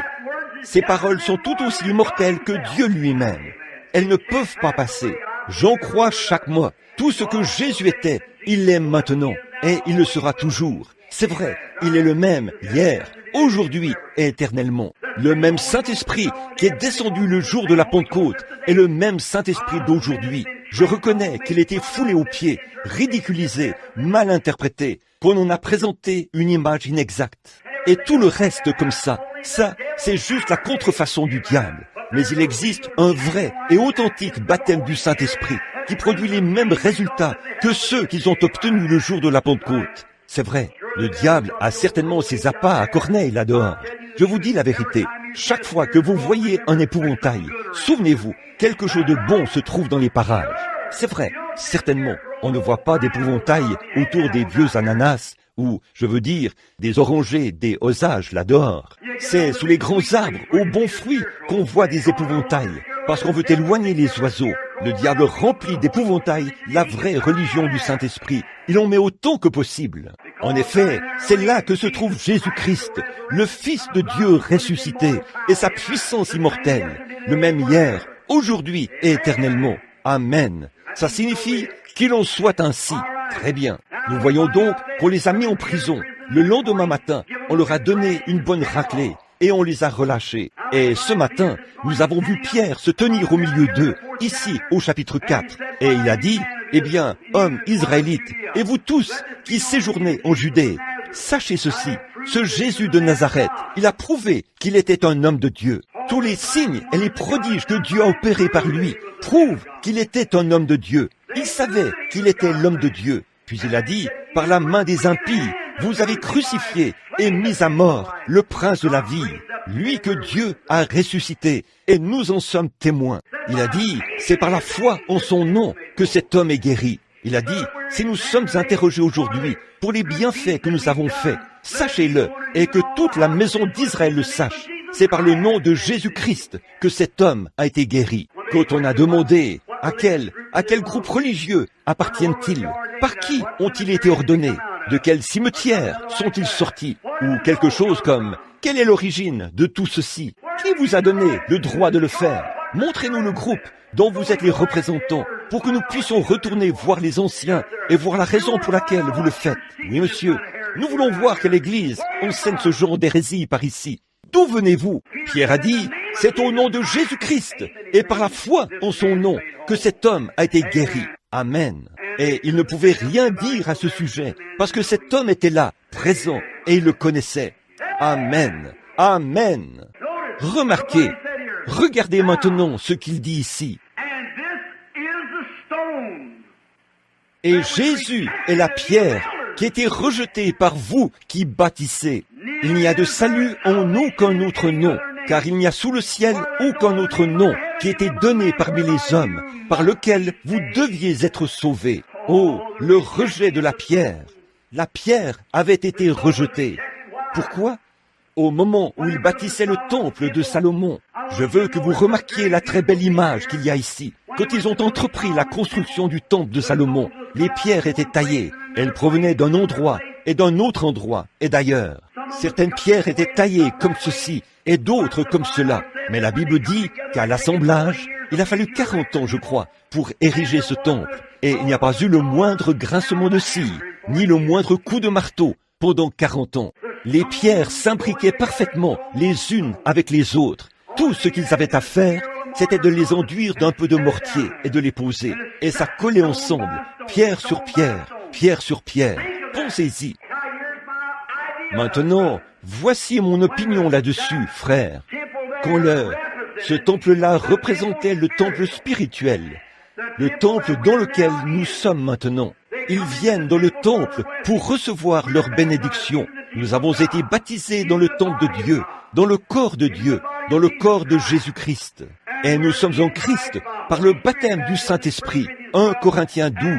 Ces paroles sont tout aussi immortelles que Dieu lui-même. Elles ne peuvent pas passer. J'en crois chaque mois. Tout ce que Jésus était, il l'est maintenant, et il le sera toujours. C'est vrai, il est le même hier, aujourd'hui et éternellement. Le même Saint-Esprit qui est descendu le jour de la Pentecôte est le même Saint-Esprit d'aujourd'hui. Je reconnais qu'il était foulé aux pieds, ridiculisé, mal interprété, qu'on en a présenté une image inexacte. Et tout le reste comme ça, c'est juste la contrefaçon du diable. Mais il existe un vrai et authentique baptême du Saint-Esprit qui produit les mêmes résultats que ceux qu'ils ont obtenus le jour de la Pentecôte. C'est vrai, le diable a certainement ses appâts à Corneille là-dehors. Je vous dis la vérité, chaque fois que vous voyez un épouvantail, souvenez-vous, quelque chose de bon se trouve dans les parages. C'est vrai, certainement, on ne voit pas d'épouvantail autour des vieux ananas, ou, je veux dire, des orangers, des osages là-dehors. C'est sous les grands arbres, aux bons fruits, qu'on voit des épouvantails, parce qu'on veut éloigner les oiseaux. Le diable remplit d'épouvantails la vraie religion du Saint-Esprit. Il en met autant que possible. En effet, c'est là que se trouve Jésus-Christ, le Fils de Dieu ressuscité, et sa puissance immortelle, le même hier, aujourd'hui et éternellement. Amen. Ça signifie qu'il en soit ainsi. Très bien. Nous voyons donc qu'on les a mis en prison. Le lendemain matin, on leur a donné une bonne raclée et on les a relâchés. Et ce matin, nous avons vu Pierre se tenir au milieu d'eux, ici au chapitre 4. Et il a dit, eh bien, hommes israélites, et vous tous qui séjournez en Judée, sachez ceci, ce Jésus de Nazareth, il a prouvé qu'il était un homme de Dieu. Tous les signes et les prodiges que Dieu a opérés par lui prouvent qu'il était un homme de Dieu. Il savait qu'il était l'homme de Dieu. Puis il a dit, par la main des impies, vous avez crucifié et mis à mort le prince de la vie, lui que Dieu a ressuscité, et nous en sommes témoins. Il a dit, c'est par la foi en son nom que cet homme est guéri. Il a dit, si nous sommes interrogés aujourd'hui pour les bienfaits que nous avons faits, sachez-le, et que toute la maison d'Israël le sache. C'est par le nom de Jésus-Christ que cet homme a été guéri. Quand on a demandé à quel groupe religieux appartiennent-ils, par qui ont-ils été ordonnés, de quel cimetière sont-ils sortis, ou quelque chose comme quelle est l'origine de tout ceci, qui vous a donné le droit de le faire, montrez-nous le groupe dont vous êtes les représentants, pour que nous puissions retourner voir les anciens et voir la raison pour laquelle vous le faites. Oui, monsieur, nous voulons voir que l'Église enseigne ce genre d'hérésie par ici. D'où venez-vous? Pierre a dit, c'est au nom de Jésus-Christ et par la foi en son nom que cet homme a été guéri. Amen. Et il ne pouvait rien dire à ce sujet, parce que cet homme était là, présent, et il le connaissait. Amen. Amen. Remarquez, regardez maintenant ce qu'il dit ici. Et Jésus est la pierre qui a été rejetée par vous qui bâtissez. Il n'y a de salut en aucun autre nom, car il n'y a sous le ciel aucun autre nom qui ait été donné parmi les hommes, par lequel vous deviez être sauvés. Oh, le rejet de la pierre! La pierre avait été rejetée. Pourquoi? Au moment où il bâtissait le temple de Salomon. Je veux que vous remarquiez la très belle image qu'il y a ici. quand ils ont entrepris la construction du temple de Salomon, les pierres étaient taillées. Elles provenaient d'un endroit et d'un autre endroit et d'ailleurs. Certaines pierres étaient taillées comme ceci et d'autres comme cela. Mais la Bible dit qu'à l'assemblage, il a fallu 40 ans, je crois, pour ériger ce temple. Et il n'y a pas eu le moindre grincement de scie, ni le moindre coup de marteau pendant 40 ans. Les pierres s'imbriquaient parfaitement les unes avec les autres. Tout ce qu'ils avaient à faire, c'était de les enduire d'un peu de mortier et de les poser. Et ça collait ensemble, pierre sur pierre, pierre sur pierre. Pensez-y. Maintenant, voici mon opinion là-dessus, frère. Quand ce temple-là représentait le temple spirituel, le temple dans lequel nous sommes maintenant. Ils viennent dans le temple pour recevoir leur bénédiction. Nous avons été baptisés dans le temple de Dieu, dans le corps de Dieu, dans le corps de Jésus-Christ. Et nous sommes en Christ par le baptême du Saint-Esprit. 1 Corinthiens 12.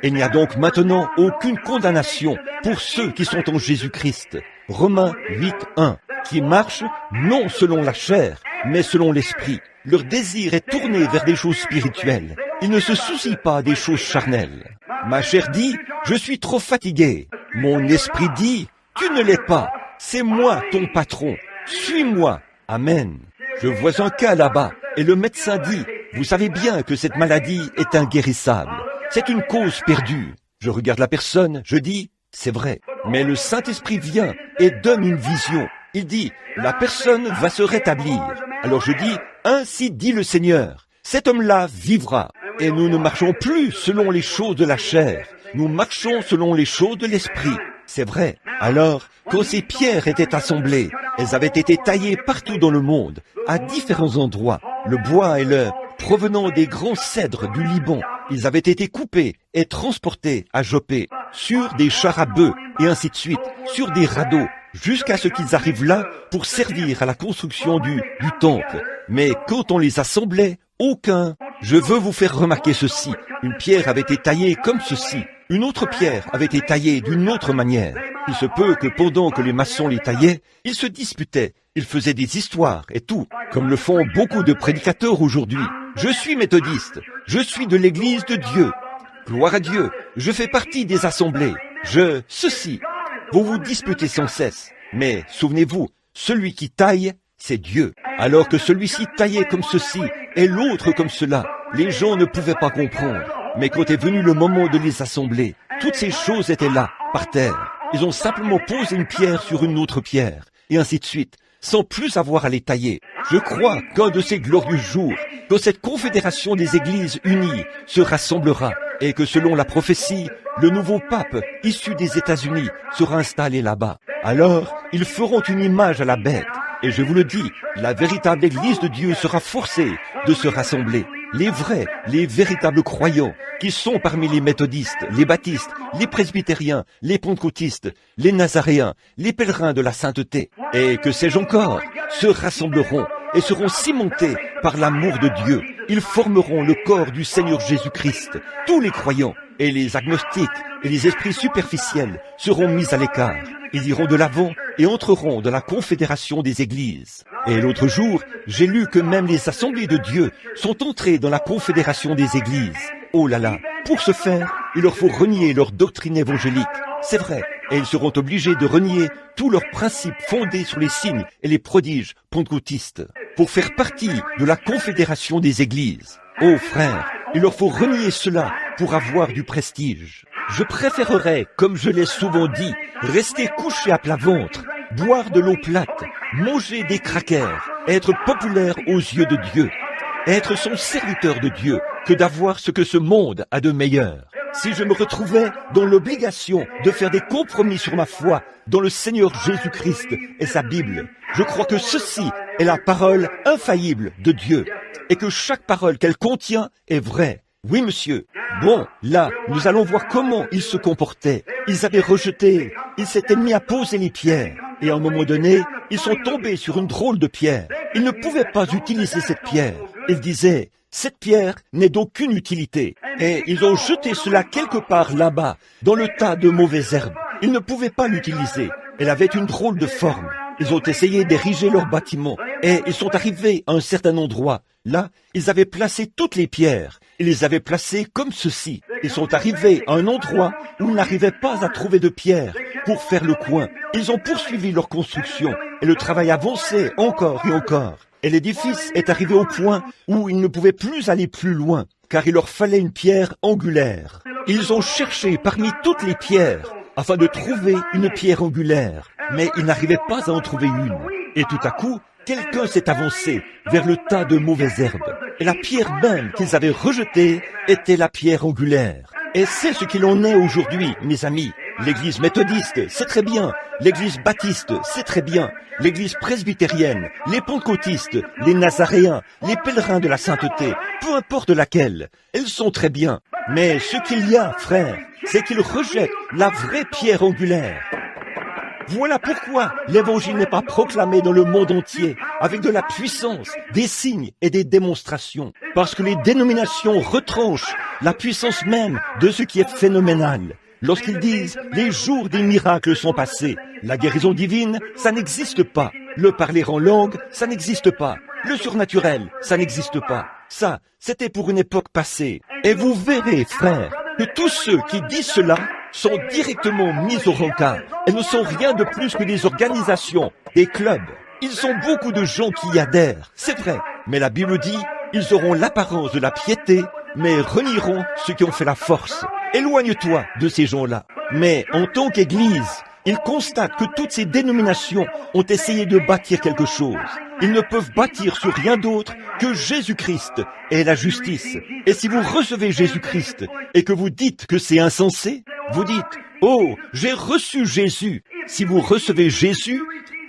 Il n'y a donc maintenant aucune condamnation pour ceux qui sont en Jésus-Christ. Romains 8, 1. Qui marchent non selon la chair, mais selon l'Esprit. Leur désir est tourné vers des choses spirituelles. Ils ne se soucient pas des choses charnelles. Ma chair dit, je suis trop fatigué. Mon esprit dit, tu ne l'es pas. C'est moi ton patron. Suis-moi. Amen. Je vois un cas là-bas et le médecin dit, vous savez bien que cette maladie est inguérissable. C'est une cause perdue. Je regarde la personne, je dis, c'est vrai. Mais le Saint-Esprit vient et donne une vision. Il dit, la personne va se rétablir. Alors je dis, ainsi dit le Seigneur, cet homme-là vivra. Et nous ne marchons plus selon les choses de la chair. Nous marchons selon les choses de l'Esprit. C'est vrai. Alors, quand ces pierres étaient assemblées, elles avaient été taillées partout dans le monde, à différents endroits. Le bois et l'œuf, provenant des grands cèdres du Liban, ils avaient été coupés et transportés à Joppé, sur des chars à bœufs, et ainsi de suite, sur des radeaux, jusqu'à ce qu'ils arrivent là pour servir à la construction du temple. Mais quand on les assemblait, aucun. Je veux vous faire remarquer ceci. Une pierre avait été taillée comme ceci. Une autre pierre avait été taillée d'une autre manière. Il se peut que pendant que les maçons les taillaient, ils se disputaient, ils faisaient des histoires et tout, comme le font beaucoup de prédicateurs aujourd'hui. Je suis méthodiste, je suis de l'église de Dieu. Gloire à Dieu, je fais partie des assemblées. Ceci. Vous vous disputez sans cesse. Mais souvenez-vous, celui qui taille, c'est Dieu. Alors que celui-ci taillait comme ceci et l'autre comme cela, les gens ne pouvaient pas comprendre. Mais quand est venu le moment de les assembler, toutes ces choses étaient là, par terre. Ils ont simplement posé une pierre sur une autre pierre, et ainsi de suite, sans plus avoir à les tailler. Je crois qu'un de ces glorieux jours, quand cette confédération des églises unies se rassemblera, et que selon la prophétie, le nouveau pape, issu des États-Unis, sera installé là-bas. Alors, ils feront une image à la bête. Et je vous le dis, la véritable Église de Dieu sera forcée de se rassembler. Les vrais, les véritables croyants, qui sont parmi les méthodistes, les baptistes, les presbytériens, les pentecôtistes, les nazaréens, les pèlerins de la sainteté, et que sais-je encore, se rassembleront et seront cimentés par l'amour de Dieu. Ils formeront le corps du Seigneur Jésus-Christ. Tous les croyants et les agnostiques et les esprits superficiels seront mis à l'écart. Ils iront de l'avant et entreront dans la confédération des églises. Et l'autre jour, j'ai lu que même les assemblées de Dieu sont entrées dans la confédération des églises. Oh là là, pour ce faire, il leur faut renier leur doctrine évangélique. C'est vrai, et ils seront obligés de renier tous leurs principes fondés sur les signes et les prodiges pentecôtistes pour faire partie de la confédération des églises. Oh frères, il leur faut renier cela pour avoir du prestige. Je préférerais, comme je l'ai souvent dit, rester couché à plat ventre, boire de l'eau plate, manger des crackers, être populaire aux yeux de Dieu, être son serviteur de Dieu, que d'avoir ce que ce monde a de meilleur. Si je me retrouvais dans l'obligation de faire des compromis sur ma foi dans le Seigneur Jésus-Christ et sa Bible, je crois que ceci est la parole infaillible de Dieu et que chaque parole qu'elle contient est vraie. Oui, monsieur. Bon, là, nous allons voir comment ils se comportaient. Ils avaient rejeté, ils s'étaient mis à poser les pierres. Et à un moment donné, ils sont tombés sur une drôle de pierre. Ils ne pouvaient pas utiliser cette pierre. Ils disaient, cette pierre n'est d'aucune utilité. Et ils ont jeté cela quelque part là-bas, dans le tas de mauvaises herbes. Ils ne pouvaient pas l'utiliser. Elle avait une drôle de forme. Ils ont essayé d'ériger leur bâtiment et ils sont arrivés à un certain endroit. Là, ils avaient placé toutes les pierres. Ils les avaient placées comme ceci. Ils sont arrivés à un endroit où ils n'arrivaient pas à trouver de pierres pour faire le coin. Ils ont poursuivi leur construction et le travail avançait encore et encore. Et l'édifice est arrivé au point où ils ne pouvaient plus aller plus loin, car il leur fallait une pierre angulaire. Ils ont cherché parmi toutes les pierres afin de trouver une pierre angulaire, mais ils n'arrivaient pas à en trouver une. Et tout à coup, quelqu'un s'est avancé vers le tas de mauvaises herbes. Et la pierre même qu'ils avaient rejetée était la pierre angulaire. Et c'est ce qu'il en est aujourd'hui, mes amis. L'église méthodiste, c'est très bien. L'église baptiste, c'est très bien. L'église presbytérienne, les pentecôtistes, les nazaréens, les pèlerins de la sainteté, peu importe laquelle, elles sont très bien. Mais ce qu'il y a, frères, c'est qu'ils rejettent la vraie pierre angulaire. Voilà pourquoi l'évangile n'est pas proclamé dans le monde entier avec de la puissance, des signes et des démonstrations. Parce que les dénominations retranchent la puissance même de ce qui est phénoménal. Lorsqu'ils disent « les jours des miracles sont passés », la guérison divine, ça n'existe pas. Le parler en langue, ça n'existe pas. Le surnaturel, ça n'existe pas. Ça, c'était pour une époque passée. Et vous verrez, frères, que tous ceux qui disent cela sont directement mis au rencard. Elles ne sont rien de plus que des organisations, des clubs. Ils ont beaucoup de gens qui y adhèrent, c'est vrai. Mais la Bible dit, ils auront l'apparence de la piété, mais renieront ceux qui ont fait la force. Éloigne-toi de ces gens-là. Mais en tant qu'Église, ils constatent que toutes ces dénominations ont essayé de bâtir quelque chose. Ils ne peuvent bâtir sur rien d'autre que Jésus-Christ et la justice. Et si vous recevez Jésus-Christ et que vous dites que c'est insensé, vous dites « Oh, j'ai reçu Jésus ». Si vous recevez Jésus,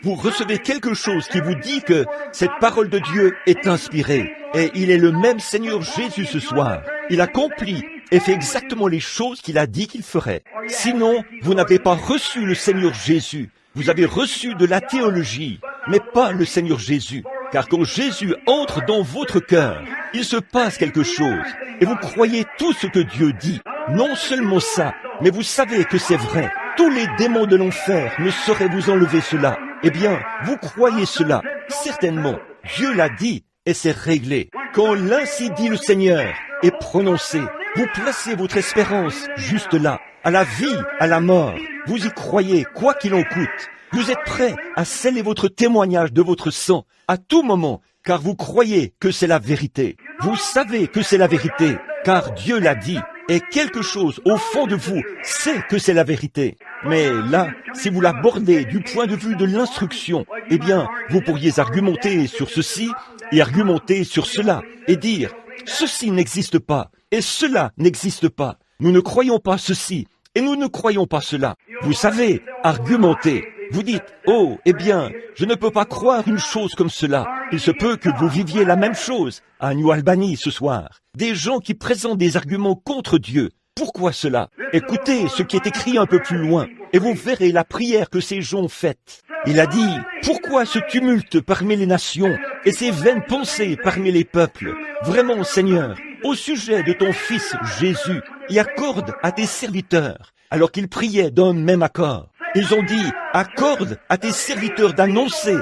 vous recevez quelque chose qui vous dit que cette parole de Dieu est inspirée. Et il est le même Seigneur Jésus ce soir. Il accomplit et fait exactement les choses qu'il a dit qu'il ferait. Sinon, vous n'avez pas reçu le Seigneur Jésus. Vous avez reçu de la théologie, mais pas le Seigneur Jésus. Car quand Jésus entre dans votre cœur, il se passe quelque chose. Et vous croyez tout ce que Dieu dit. Non seulement ça, mais vous savez que c'est vrai. Tous les démons de l'enfer ne sauraient vous enlever cela. Eh bien, vous croyez cela. Certainement, Dieu l'a dit et c'est réglé. Quand l'ainsi dit le Seigneur est prononcé, vous placez votre espérance juste là, à la vie, à la mort. Vous y croyez, quoi qu'il en coûte. Vous êtes prêt à sceller votre témoignage de votre sang à tout moment, car vous croyez que c'est la vérité. Vous savez que c'est la vérité, car Dieu l'a dit. Et quelque chose au fond de vous sait que c'est la vérité. Mais là, si vous l'abordez du point de vue de l'instruction, eh bien, vous pourriez argumenter sur ceci et argumenter sur cela et dire « ceci n'existe pas et cela n'existe pas. Nous ne croyons pas ceci et nous ne croyons pas cela. » Vous savez, argumenter. Vous dites « oh, eh bien, je ne peux pas croire une chose comme cela. Il se peut que vous viviez la même chose à New Albany ce soir. Des gens qui présentent des arguments contre Dieu. Pourquoi cela? Écoutez ce qui est écrit un peu plus loin, et vous verrez la prière que ces gens ont faite. Il a dit, pourquoi ce tumulte parmi les nations, et ces vaines pensées parmi les peuples? Vraiment, Seigneur, au sujet de ton Fils Jésus, et accorde à tes serviteurs, alors qu'ils priaient d'un même accord. Ils ont dit, accorde à tes serviteurs d'annoncer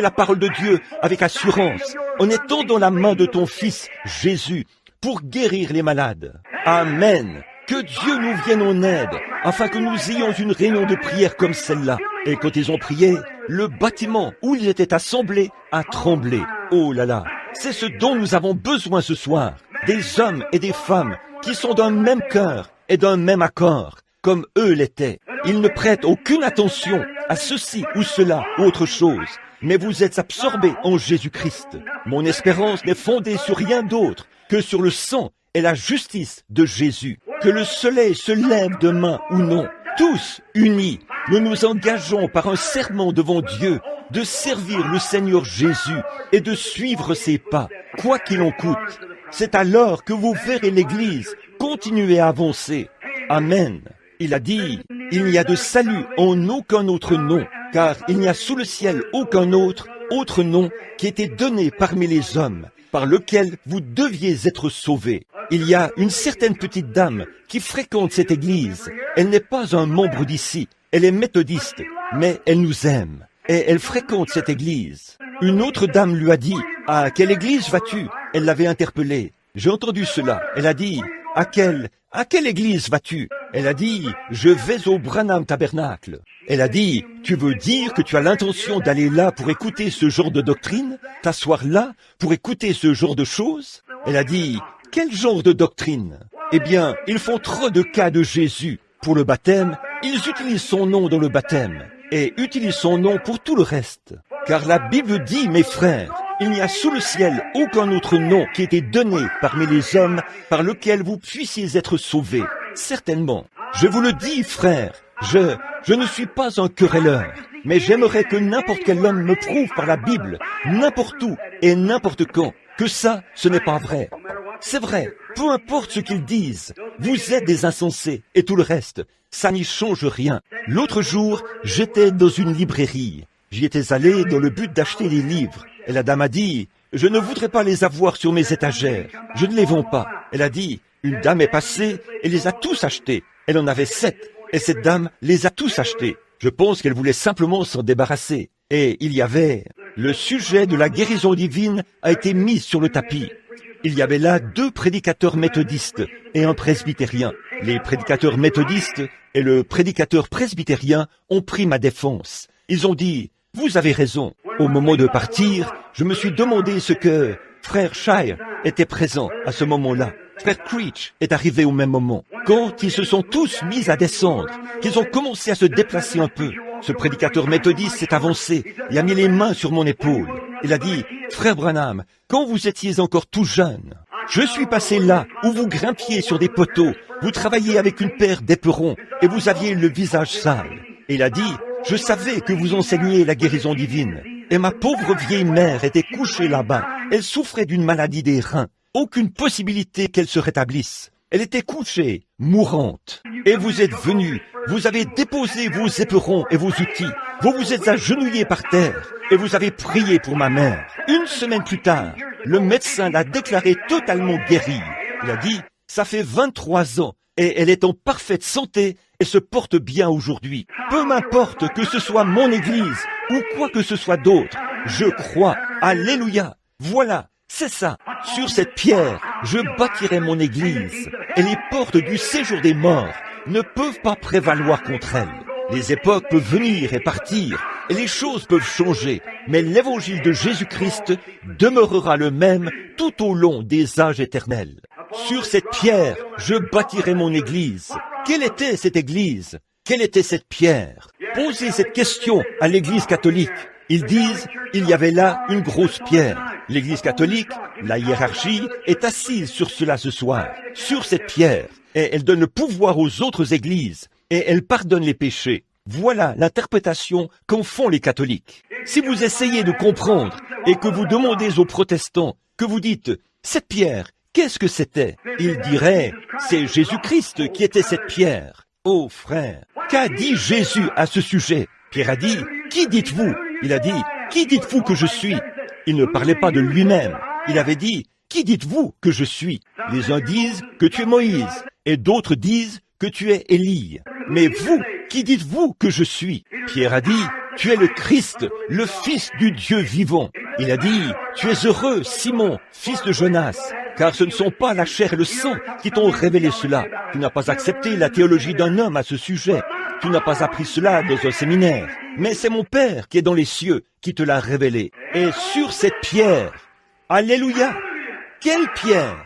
la parole de Dieu avec assurance, en étant dans la main de ton Fils Jésus, pour guérir les malades. Amen. Que Dieu nous vienne en aide, afin que nous ayons une réunion de prière comme celle-là. Et quand ils ont prié, le bâtiment où ils étaient assemblés a tremblé. Oh là là, c'est ce dont nous avons besoin ce soir. Des hommes et des femmes qui sont d'un même cœur et d'un même accord, comme eux l'étaient. Ils ne prêtent aucune attention à ceci ou cela ou autre chose. Mais vous êtes absorbés en Jésus-Christ. Mon espérance n'est fondée sur rien d'autre que sur le sang et la justice de Jésus. Que le soleil se lève demain ou non, tous unis, nous nous engageons par un serment devant Dieu de servir le Seigneur Jésus et de suivre ses pas, quoi qu'il en coûte. C'est alors que vous verrez l'Église continuer à avancer. Amen. Il a dit, il n'y a de salut en aucun autre nom, car il n'y a sous le ciel aucun autre nom qui ait été donné parmi les hommes, par lequel vous deviez être sauvés. Il y a une certaine petite dame qui fréquente cette église. Elle n'est pas un membre d'ici, elle est méthodiste, mais elle nous aime. et elle fréquente cette église. Une autre dame lui a dit, « À quelle église vas-tu » Elle l'avait interpellée. J'ai entendu cela. Elle a dit, « À quelle église vas-tu » Elle a dit, « Je vais au Branham Tabernacle ». Elle a dit, « Tu veux dire que tu as l'intention d'aller là pour écouter ce genre de doctrine, t'asseoir là pour écouter ce genre de choses ?» Elle a dit, « Quel genre de doctrine ?» Eh bien, ils font trop de cas de Jésus. Pour le baptême, ils utilisent son nom dans le baptême et utilisent son nom pour tout le reste. Car la Bible dit, mes frères, il n'y a sous le ciel aucun autre nom qui ait été donné parmi les hommes par lequel vous puissiez être sauvés. Certainement. Je vous le dis, frères, je ne suis pas un querelleur, mais j'aimerais que n'importe quel homme me prouve par la Bible, n'importe où et n'importe quand, que ça, ce n'est pas vrai. C'est vrai, peu importe ce qu'ils disent, vous êtes des insensés et tout le reste, ça n'y change rien. L'autre jour, j'étais dans une librairie. J'y étais allé dans le but d'acheter des livres. Et la dame a dit, « Je ne voudrais pas les avoir sur mes étagères. Je ne les vends pas. » Elle a dit, « Une dame est passée et les a tous achetés. Elle en avait 7. Et cette dame les a tous achetés. Je pense qu'elle voulait simplement s'en débarrasser. Et il y avait... Le sujet de la guérison divine a été mis sur le tapis. Il y avait là 2 prédicateurs méthodistes et un presbytérien. Les prédicateurs méthodistes et le prédicateur presbytérien ont pris ma défense. Ils ont dit, « Vous avez raison. » Au moment de partir, je me suis demandé ce que frère Shire était présent à ce moment-là. Frère Creech est arrivé au même moment. Quand ils se sont tous mis à descendre, qu'ils ont commencé à se déplacer un peu, ce prédicateur méthodiste s'est avancé et a mis les mains sur mon épaule. Il a dit, « Frère Branham, quand vous étiez encore tout jeune, je suis passé là où vous grimpiez sur des poteaux, vous travailliez avec une paire d'éperons et vous aviez le visage sale. » Et il a dit, « Je savais que vous enseigniez la guérison divine. Et ma pauvre vieille mère était couchée là-bas. Elle souffrait d'une maladie des reins. Aucune possibilité qu'elle se rétablisse. Elle était couchée, mourante. Et vous êtes venu, vous avez déposé vos éperons et vos outils. Vous vous êtes agenouillés par terre et vous avez prié pour ma mère. Une semaine plus tard, le médecin l'a déclarée totalement guérie. Il a dit, ça fait 23 ans et elle est en parfaite santé et se porte bien aujourd'hui. Peu m'importe que ce soit mon église ou quoi que ce soit d'autre. Je crois. Alléluia. Voilà. C'est ça. Sur cette pierre, je bâtirai mon église, et les portes du séjour des morts ne peuvent pas prévaloir contre elle. Les époques peuvent venir et partir, et les choses peuvent changer, mais l'évangile de Jésus-Christ demeurera le même tout au long des âges éternels. Sur cette pierre, je bâtirai mon église. Quelle était cette église? Quelle était cette pierre? Posez cette question à l'église catholique. Ils disent, il y avait là une grosse pierre. L'Église catholique, la hiérarchie, est assise sur cela ce soir, sur cette pierre, et elle donne le pouvoir aux autres églises, et elle pardonne les péchés. Voilà l'interprétation qu'en font les catholiques. Si vous essayez de comprendre, et que vous demandez aux protestants, que vous dites, cette pierre, qu'est-ce que c'était? Ils diraient, c'est Jésus-Christ qui était cette pierre. Oh frère, qu'a dit Jésus à ce sujet? Pierre a dit, qui dites-vous? Il a dit, qui dites-vous que je suis? Il ne parlait pas de lui-même. Il avait dit, qui dites-vous que je suis? Les uns disent que tu es Moïse, et d'autres disent que tu es Élie. Mais vous, qui dites-vous que je suis? Pierre a dit, tu es le Christ, le Fils du Dieu vivant. Il a dit, tu es heureux, Simon, fils de Jonas, car ce ne sont pas la chair et le sang qui t'ont révélé cela. Tu n'as pas accepté la théologie d'un homme à ce sujet. Tu n'as pas appris cela dans un séminaire, mais c'est mon Père qui est dans les cieux qui te l'a révélé. Et sur cette pierre, alléluia, quelle pierre?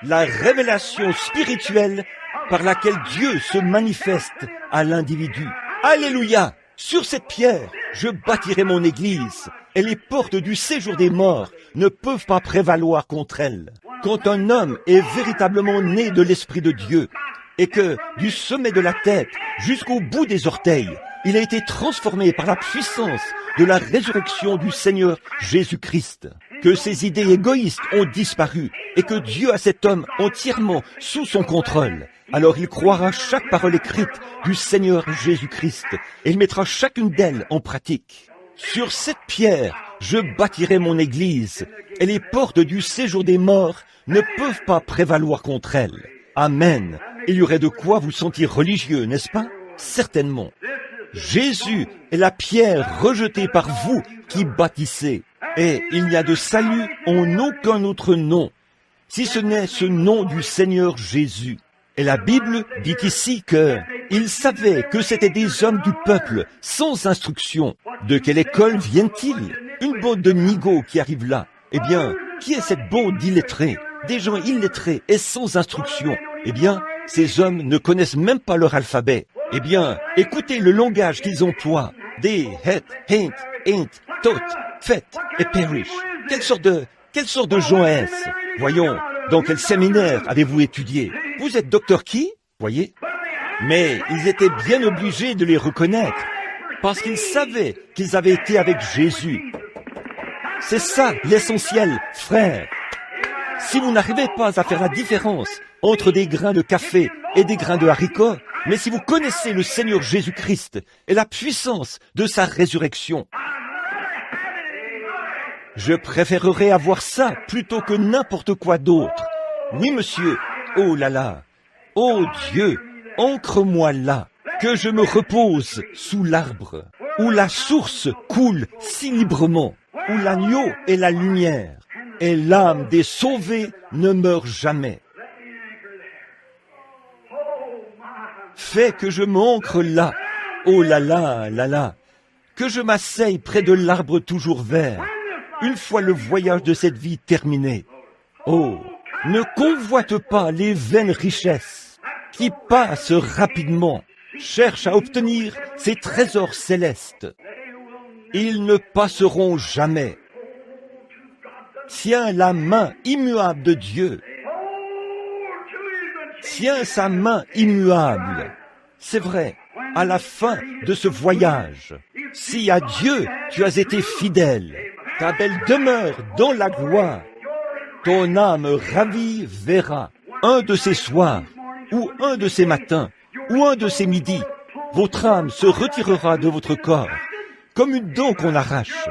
La révélation spirituelle par laquelle Dieu se manifeste à l'individu. Alléluia, sur cette pierre, je bâtirai mon église, et les portes du séjour des morts ne peuvent pas prévaloir contre elle. Quand un homme est véritablement né de l'Esprit de Dieu, et que, du sommet de la tête jusqu'au bout des orteils, il a été transformé par la puissance de la résurrection du Seigneur Jésus-Christ, que ses idées égoïstes ont disparu et que Dieu a cet homme entièrement sous son contrôle. Alors il croira chaque parole écrite du Seigneur Jésus-Christ et il mettra chacune d'elles en pratique. Sur cette pierre, je bâtirai mon église et les portes du séjour des morts ne peuvent pas prévaloir contre elle. Amen. Il y aurait de quoi vous sentir religieux, n'est-ce pas? Certainement. Jésus est la pierre rejetée par vous qui bâtissez. Et il n'y a de salut en aucun autre nom, si ce n'est ce nom du Seigneur Jésus. Et la Bible dit ici que ils savaient que c'étaient des hommes du peuple, sans instruction. De quelle école viennent-ils? Une bande de nigauds qui arrive là. Eh bien, qui est cette bande d'illettrés? Des gens illettrés et sans instruction. Eh bien, ces hommes ne connaissent même pas leur alphabet. Eh bien, écoutez le langage qu'ils emploient. Des, het, hint, ain't, tot, fait et perish. Quelle sorte de gens est-ce? Voyons, dans quel séminaire avez-vous étudié? Vous êtes docteur qui? Voyez? Mais ils étaient bien obligés de les reconnaître, parce qu'ils savaient qu'ils avaient été avec Jésus. C'est ça l'essentiel, frère. Si vous n'arrivez pas à faire la différence entre des grains de café et des grains de haricots, mais si vous connaissez le Seigneur Jésus-Christ et la puissance de sa résurrection, je préférerais avoir ça plutôt que n'importe quoi d'autre. Oui, monsieur. Oh là là. Oh Dieu, ancre-moi là, que je me repose sous l'arbre, où la source coule si librement, où l'agneau est la lumière, et l'âme des sauvés ne meurt jamais. Fais que je m'ancre là, oh là là, que je m'asseye près de l'arbre toujours vert, une fois le voyage de cette vie terminé. Oh, ne convoite pas les vaines richesses qui passent rapidement, cherche à obtenir ces trésors célestes. Ils ne passeront jamais. Tiens la main immuable de Dieu. Tiens sa main immuable. C'est vrai, à la fin de ce voyage, si à Dieu tu as été fidèle, ta belle demeure dans la gloire, ton âme ravie verra un de ces soirs, ou un de ces matins, ou un de ces midis, votre âme se retirera de votre corps, comme une dent qu'on arrache.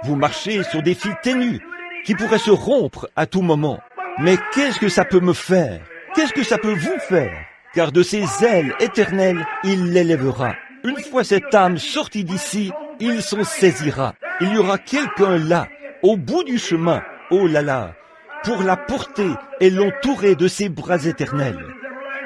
Vous marchez sur des fils ténus, qui pourraient se rompre à tout moment. Mais qu'est-ce que ça peut me faire? Qu'est-ce que ça peut vous faire? Car de ses ailes éternelles, il l'élèvera. Une fois cette âme sortie d'ici, il s'en saisira. Il y aura quelqu'un là, au bout du chemin, oh là là, pour la porter et l'entourer de ses bras éternels,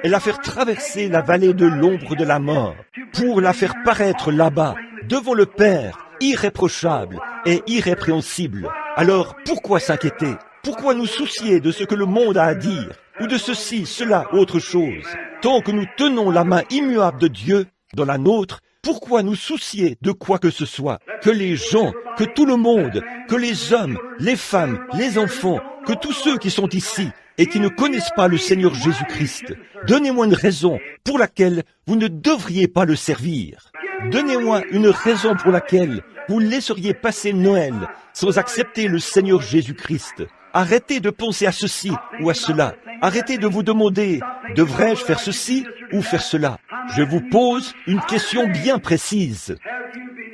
et la faire traverser la vallée de l'ombre de la mort, pour la faire paraître là-bas, devant le Père, irréprochable et irrépréhensible. Alors, pourquoi s'inquiéter? Pourquoi nous soucier de ce que le monde a à dire, ou de ceci, cela, autre chose? Tant que nous tenons la main immuable de Dieu dans la nôtre, pourquoi nous soucier de quoi que ce soit? Que les gens, que tout le monde, que les hommes, les femmes, les enfants, que tous ceux qui sont ici et qui ne connaissent pas le Seigneur Jésus-Christ, donnez-moi une raison pour laquelle vous ne devriez pas le servir. Donnez-moi une raison pour laquelle vous laisseriez passer Noël sans accepter le Seigneur Jésus-Christ. Arrêtez de penser à ceci ou à cela. Arrêtez de vous demander, devrais-je faire ceci ou faire cela? Je vous pose une question bien précise.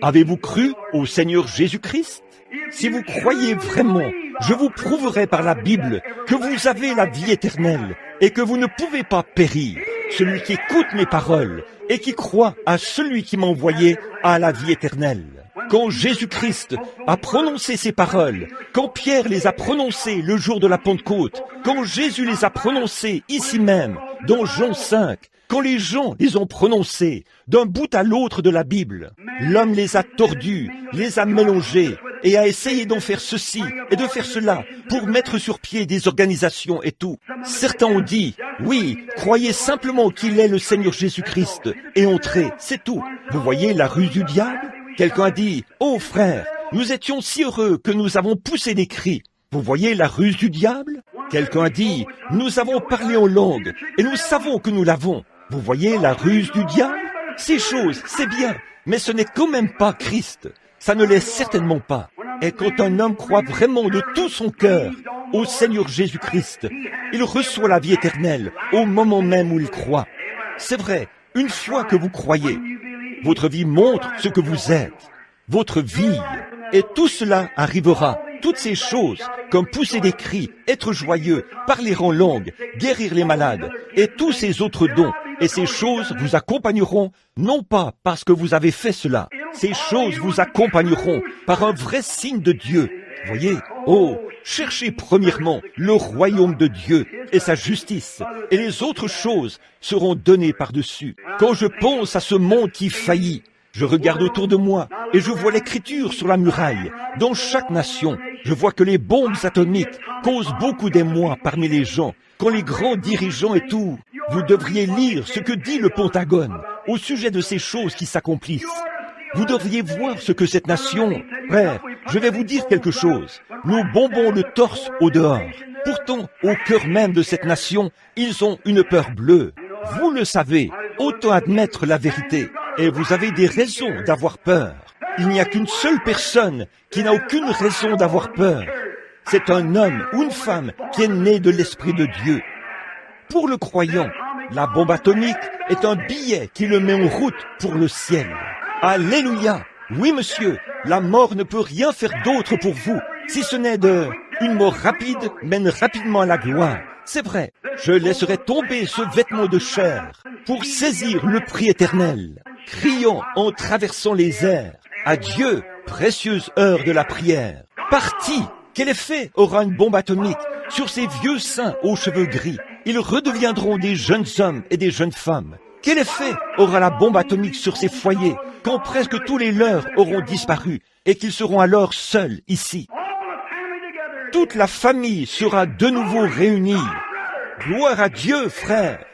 Avez-vous cru au Seigneur Jésus-Christ? Si vous croyez vraiment, je vous prouverai par la Bible que vous avez la vie éternelle et que vous ne pouvez pas périr. Celui qui écoute mes paroles et qui croit à celui qui m'a envoyé a la vie éternelle. Quand Jésus-Christ a prononcé ces paroles, quand Pierre les a prononcées le jour de la Pentecôte, quand Jésus les a prononcées ici même, dans Jean 5, quand les gens les ont prononcées d'un bout à l'autre de la Bible, l'homme les a tordus, les a mélangés et a essayé d'en faire ceci et de faire cela pour mettre sur pied des organisations et tout. Certains ont dit, oui, croyez simplement qu'il est le Seigneur Jésus-Christ et entrez, c'est tout. Vous voyez la ruse du diable? Quelqu'un a dit, oh frère, nous étions si heureux que nous avons poussé des cris. Vous voyez la ruse du diable? Quelqu'un a dit, nous avons parlé en langue et nous savons que nous l'avons. Vous voyez la ruse du diable? Ces choses, c'est bien, mais ce n'est quand même pas Christ. Ça ne l'est certainement pas. Et quand un homme croit vraiment de tout son cœur au Seigneur Jésus-Christ, il reçoit la vie éternelle au moment même où il croit. C'est vrai, une fois que vous croyez, votre vie montre ce que vous êtes, votre vie, et tout cela arrivera. Toutes ces choses, comme pousser des cris, être joyeux, parler en langue, guérir les malades, et tous ces autres dons, Et ces choses vous accompagneront, non pas parce que vous avez fait cela. Ces choses vous accompagneront par un vrai signe de Dieu. Voyez, oh, cherchez premièrement le royaume de Dieu et sa justice, et les autres choses seront données par-dessus. Quand je pense à ce monde qui faillit, je regarde autour de moi et je vois l'écriture sur la muraille. Dans chaque nation, je vois que les bombes atomiques causent beaucoup d'émoi parmi les gens. Quand les grands dirigeants et tout, vous devriez lire ce que dit le Pentagone au sujet de ces choses qui s'accomplissent. Vous devriez voir ce que cette nation... Frère, je vais vous dire quelque chose. Nous bombons le torse au dehors. Pourtant, au cœur même de cette nation, ils ont une peur bleue. Vous le savez, autant admettre la vérité. Et vous avez des raisons d'avoir peur. Il n'y a qu'une seule personne qui n'a aucune raison d'avoir peur. C'est un homme ou une femme qui est né de l'Esprit de Dieu. Pour le croyant, la bombe atomique est un billet qui le met en route pour le ciel. Alléluia! Oui, monsieur, la mort ne peut rien faire d'autre pour vous, si ce n'est une mort rapide mène rapidement à la gloire. C'est vrai, je laisserai tomber ce vêtement de chair pour saisir le prix éternel, criant en traversant les airs. Adieu, précieuse heure de la prière. Parti! Quel effet aura une bombe atomique sur ces vieux saints aux cheveux gris? Ils redeviendront des jeunes hommes et des jeunes femmes. Quel effet aura la bombe atomique sur ces foyers quand presque tous les leurs auront disparu et qu'ils seront alors seuls ici? Toute la famille sera de nouveau réunie. Gloire à Dieu, frères!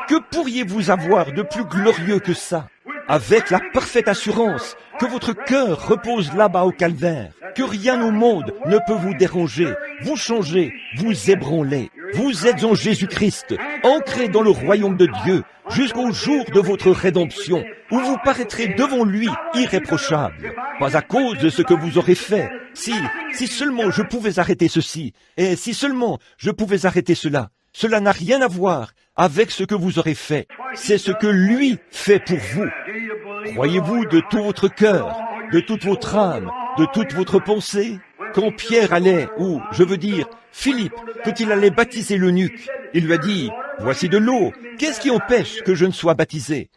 Que pourriez-vous avoir de plus glorieux que ça? Avec la parfaite assurance que votre cœur repose là-bas au calvaire, que rien au monde ne peut vous déranger, vous changer, vous ébranler. Vous êtes en Jésus-Christ, ancré dans le royaume de Dieu, jusqu'au jour de votre rédemption, où vous paraîtrez devant lui irréprochable. Pas à cause de ce que vous aurez fait. Si seulement je pouvais arrêter ceci, et si seulement je pouvais arrêter cela. Cela n'a rien à voir avec ce que vous aurez fait. C'est ce que lui fait pour vous. Croyez-vous de tout votre cœur, de toute votre âme, de toute votre pensée? Quand Pierre allait, ou, je veux dire, Philippe, quand il allait baptiser l'eunuque, il lui a dit, « Voici de l'eau, qu'est-ce qui empêche que je ne sois baptisé ?»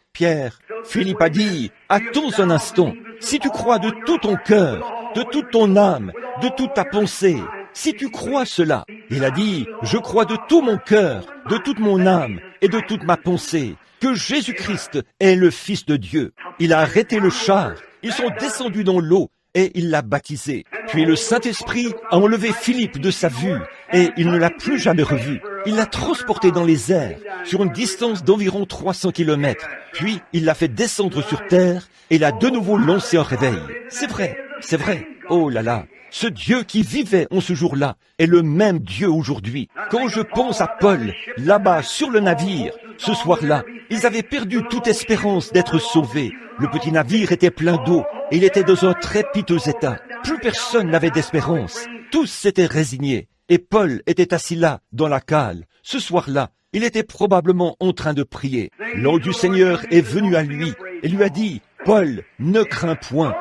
Philippe a dit, « Attends un instant, si tu crois de tout ton cœur, de toute ton âme, de toute ta pensée, si tu crois cela, il a dit, je crois de tout mon cœur, de toute mon âme et de toute ma pensée, que Jésus-Christ est le Fils de Dieu. Il a arrêté le char, ils sont descendus dans l'eau et il l'a baptisé. Puis le Saint-Esprit a enlevé Philippe de sa vue et il ne l'a plus jamais revu. Il l'a transporté dans les airs sur une distance d'environ 300 kilomètres. Puis il l'a fait descendre sur terre et l'a de nouveau lancé en réveil. C'est vrai, c'est vrai. Oh là là. Ce Dieu qui vivait en ce jour-là est le même Dieu aujourd'hui. Quand je pense à Paul, là-bas sur le navire, ce soir-là, ils avaient perdu toute espérance d'être sauvés. Le petit navire était plein d'eau et il était dans un très piteux état. Plus personne n'avait d'espérance. Tous s'étaient résignés. Et Paul était assis là, dans la cale. Ce soir-là, il était probablement en train de prier. L'ange du Seigneur est venu à lui et lui a dit, « Paul, ne crains point,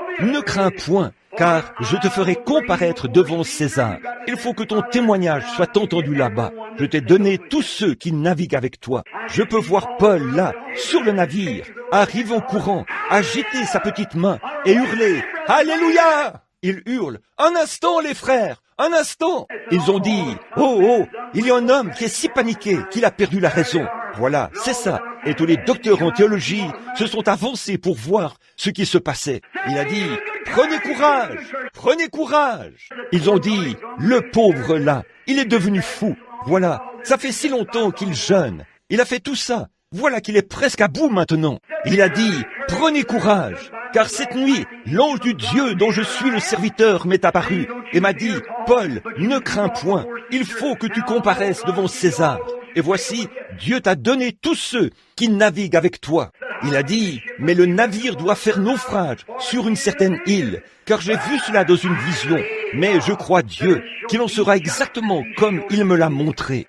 car je te ferai comparaître devant César. Il faut que ton témoignage soit entendu là-bas. Je t'ai donné tous ceux qui naviguent avec toi. » Je peux voir Paul là, sur le navire, arrive en courant, agiter sa petite main et hurler « Alléluia !» Il hurle « Un instant les frères, un instant !» Ils ont dit « Oh, il y a un homme qui est si paniqué qu'il a perdu la raison. » Voilà, c'est ça. Et tous les docteurs en théologie se sont avancés pour voir ce qui se passait. Il a dit, prenez courage. Ils ont dit, le pauvre là, il est devenu fou. Voilà, ça fait si longtemps qu'il jeûne. Il a fait tout ça. Voilà qu'il est presque à bout maintenant. Il a dit, prenez courage, car cette nuit, l'ange du Dieu dont je suis le serviteur m'est apparu et m'a dit, Paul, ne crains point, il faut que tu comparaisses devant César. Et voici, Dieu t'a donné tous ceux qui naviguent avec toi. Il a dit, mais le navire doit faire naufrage sur une certaine île, car j'ai vu cela dans une vision. Mais je crois Dieu qu'il en sera exactement comme il me l'a montré.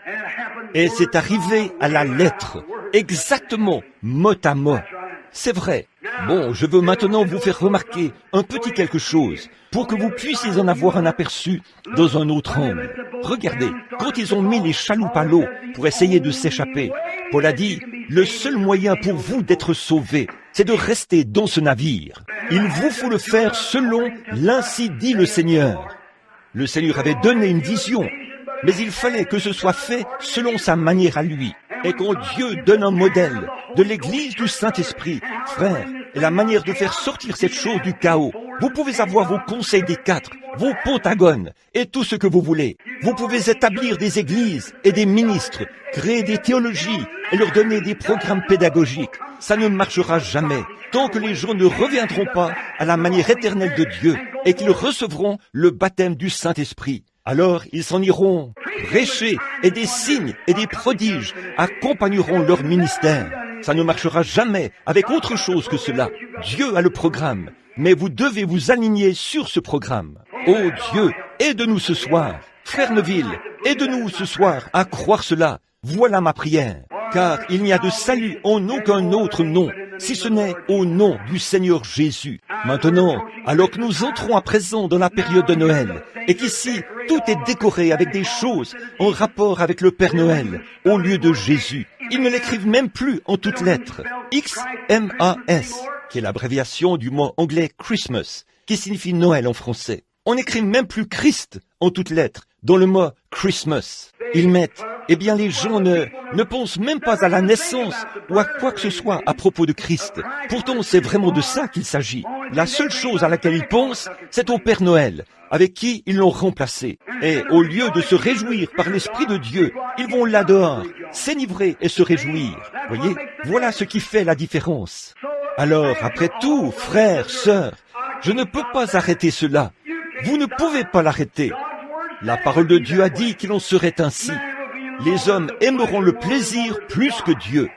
Et c'est arrivé à la lettre, exactement, mot à mot. C'est vrai. Bon, je veux maintenant vous faire remarquer un petit quelque chose, pour que vous puissiez en avoir un aperçu dans un autre angle. Regardez, quand ils ont mis les chaloupes à l'eau pour essayer de s'échapper, Paul a dit, le seul moyen pour vous d'être sauvés, c'est de rester dans ce navire. Il vous faut le faire selon l'ainsi dit le Seigneur. Le Seigneur avait donné une vision, mais il fallait que ce soit fait selon sa manière à lui. Et quand Dieu donne un modèle de l'Église du Saint-Esprit, frère, et la manière de faire sortir cette chose du chaos, vous pouvez avoir vos conseils des quatre, vos pentagones et tout ce que vous voulez. Vous pouvez établir des églises et des ministres, créer des théologies et leur donner des programmes pédagogiques. Ça ne marchera jamais tant que les gens ne reviendront pas à la manière éternelle de Dieu et qu'ils recevront le baptême du Saint-Esprit. Alors ils s'en iront prêcher et des signes et des prodiges accompagneront leur ministère. Ça ne marchera jamais avec autre chose que cela. Dieu a le programme, mais vous devez vous aligner sur ce programme. Oh Dieu, aide-nous ce soir. Frère Neville, aide-nous ce soir à croire cela. Voilà ma prière. Car il n'y a de salut en aucun autre nom, si ce n'est au nom du Seigneur Jésus. Maintenant, alors que nous entrons à présent dans la période de Noël, et qu'ici, tout est décoré avec des choses en rapport avec le Père Noël, au lieu de Jésus, ils ne l'écrivent même plus en toutes lettres. XMAS, qui est l'abréviation du mot anglais Christmas, qui signifie Noël en français. On n'écrit même plus Christ en toutes lettres dans le mot Christmas. Ils mettent, eh bien les gens ne pensent même pas à la naissance ou à quoi que ce soit à propos de Christ. Pourtant c'est vraiment de ça qu'il s'agit. La seule chose à laquelle ils pensent, c'est au Père Noël, avec qui ils l'ont remplacé. Et au lieu de se réjouir par l'Esprit de Dieu, ils vont là dehors, s'enivrer et se réjouir. Voyez, voilà ce qui fait la différence. Alors, après tout, frères, sœurs, je ne peux pas arrêter cela. Vous ne pouvez pas l'arrêter. La parole de Dieu a dit qu'il en serait ainsi. Les hommes aimeront le plaisir plus que Dieu.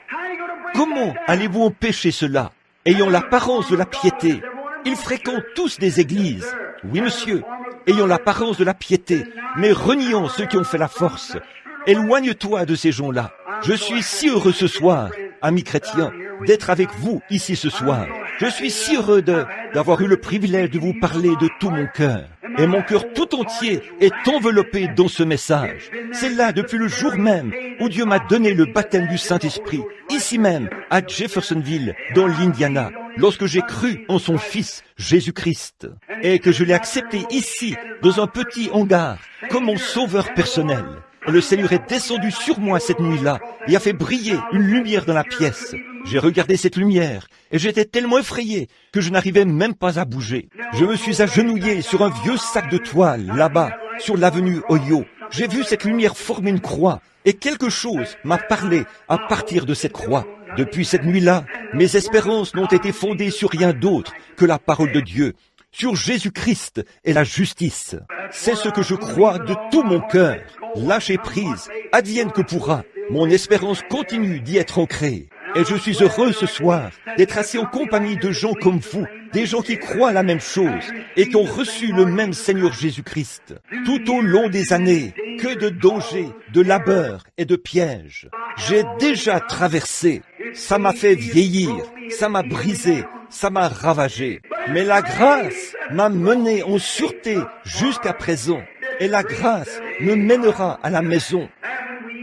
Comment allez-vous empêcher cela? Ayant l'apparence de la piété, ils fréquentent tous des églises. Oui, monsieur, ayant l'apparence de la piété, mais reniant ceux qui ont fait la force. Éloigne-toi de ces gens-là. Je suis si heureux ce soir, amis chrétiens, d'être avec vous ici ce soir. Je suis si heureux d'avoir eu le privilège de vous parler de tout mon cœur. Et mon cœur tout entier est enveloppé dans ce message. C'est là depuis le jour même où Dieu m'a donné le baptême du Saint-Esprit, ici même, à Jeffersonville, dans l'Indiana, lorsque j'ai cru en son Fils, Jésus-Christ, et que je l'ai accepté ici, dans un petit hangar, comme mon sauveur personnel. Et le Seigneur est descendu sur moi cette nuit-là et a fait briller une lumière dans la pièce. J'ai regardé cette lumière et j'étais tellement effrayé que je n'arrivais même pas à bouger. Je me suis agenouillé sur un vieux sac de toile, là-bas, sur l'avenue Ohio. J'ai vu cette lumière former une croix et quelque chose m'a parlé à partir de cette croix. Depuis cette nuit-là, mes espérances n'ont été fondées sur rien d'autre que la parole de Dieu, sur Jésus-Christ et la justice. C'est ce que je crois de tout mon cœur. Lâchez prise, advienne que pourra. Mon espérance continue d'y être ancrée. Et je suis heureux ce soir d'être assis en compagnie de gens comme vous, des gens qui croient la même chose et qui ont reçu le même Seigneur Jésus-Christ. Tout au long des années, que de dangers, de labeurs et de pièges. J'ai déjà traversé. Ça m'a fait vieillir, ça m'a brisé, ça m'a ravagé. Mais la grâce m'a mené en sûreté jusqu'à présent. Et la grâce me mènera à la maison.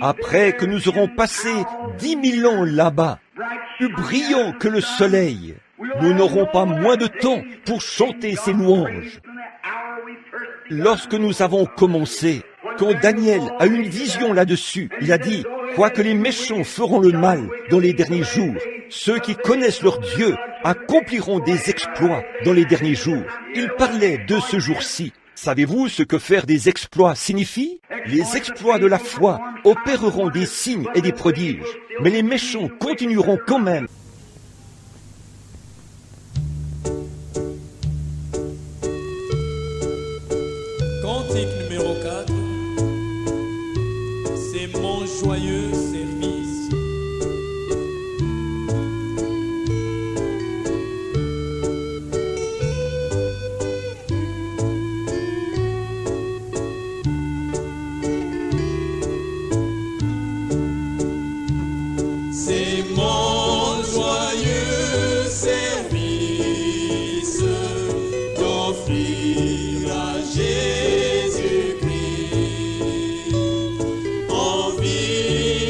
Après que nous aurons passé 10 000 ans là-bas, plus brillants que le soleil, nous n'aurons pas moins de temps pour chanter ses louanges. Lorsque nous avons commencé, quand Daniel a eu une vision là-dessus, il a dit, « Quoique les méchants feront le mal dans les derniers jours, ceux qui connaissent leur Dieu accompliront des exploits dans les derniers jours. » Il parlait de ce jour-ci. Savez-vous ce que faire des exploits signifie? Les exploits de la foi opéreront des signes et des prodiges, mais les méchants continueront quand même. Cantique numéro 4, c'est mon joyeux service. C'est mon joyeux service d'offrir à Jésus-Christ en vie.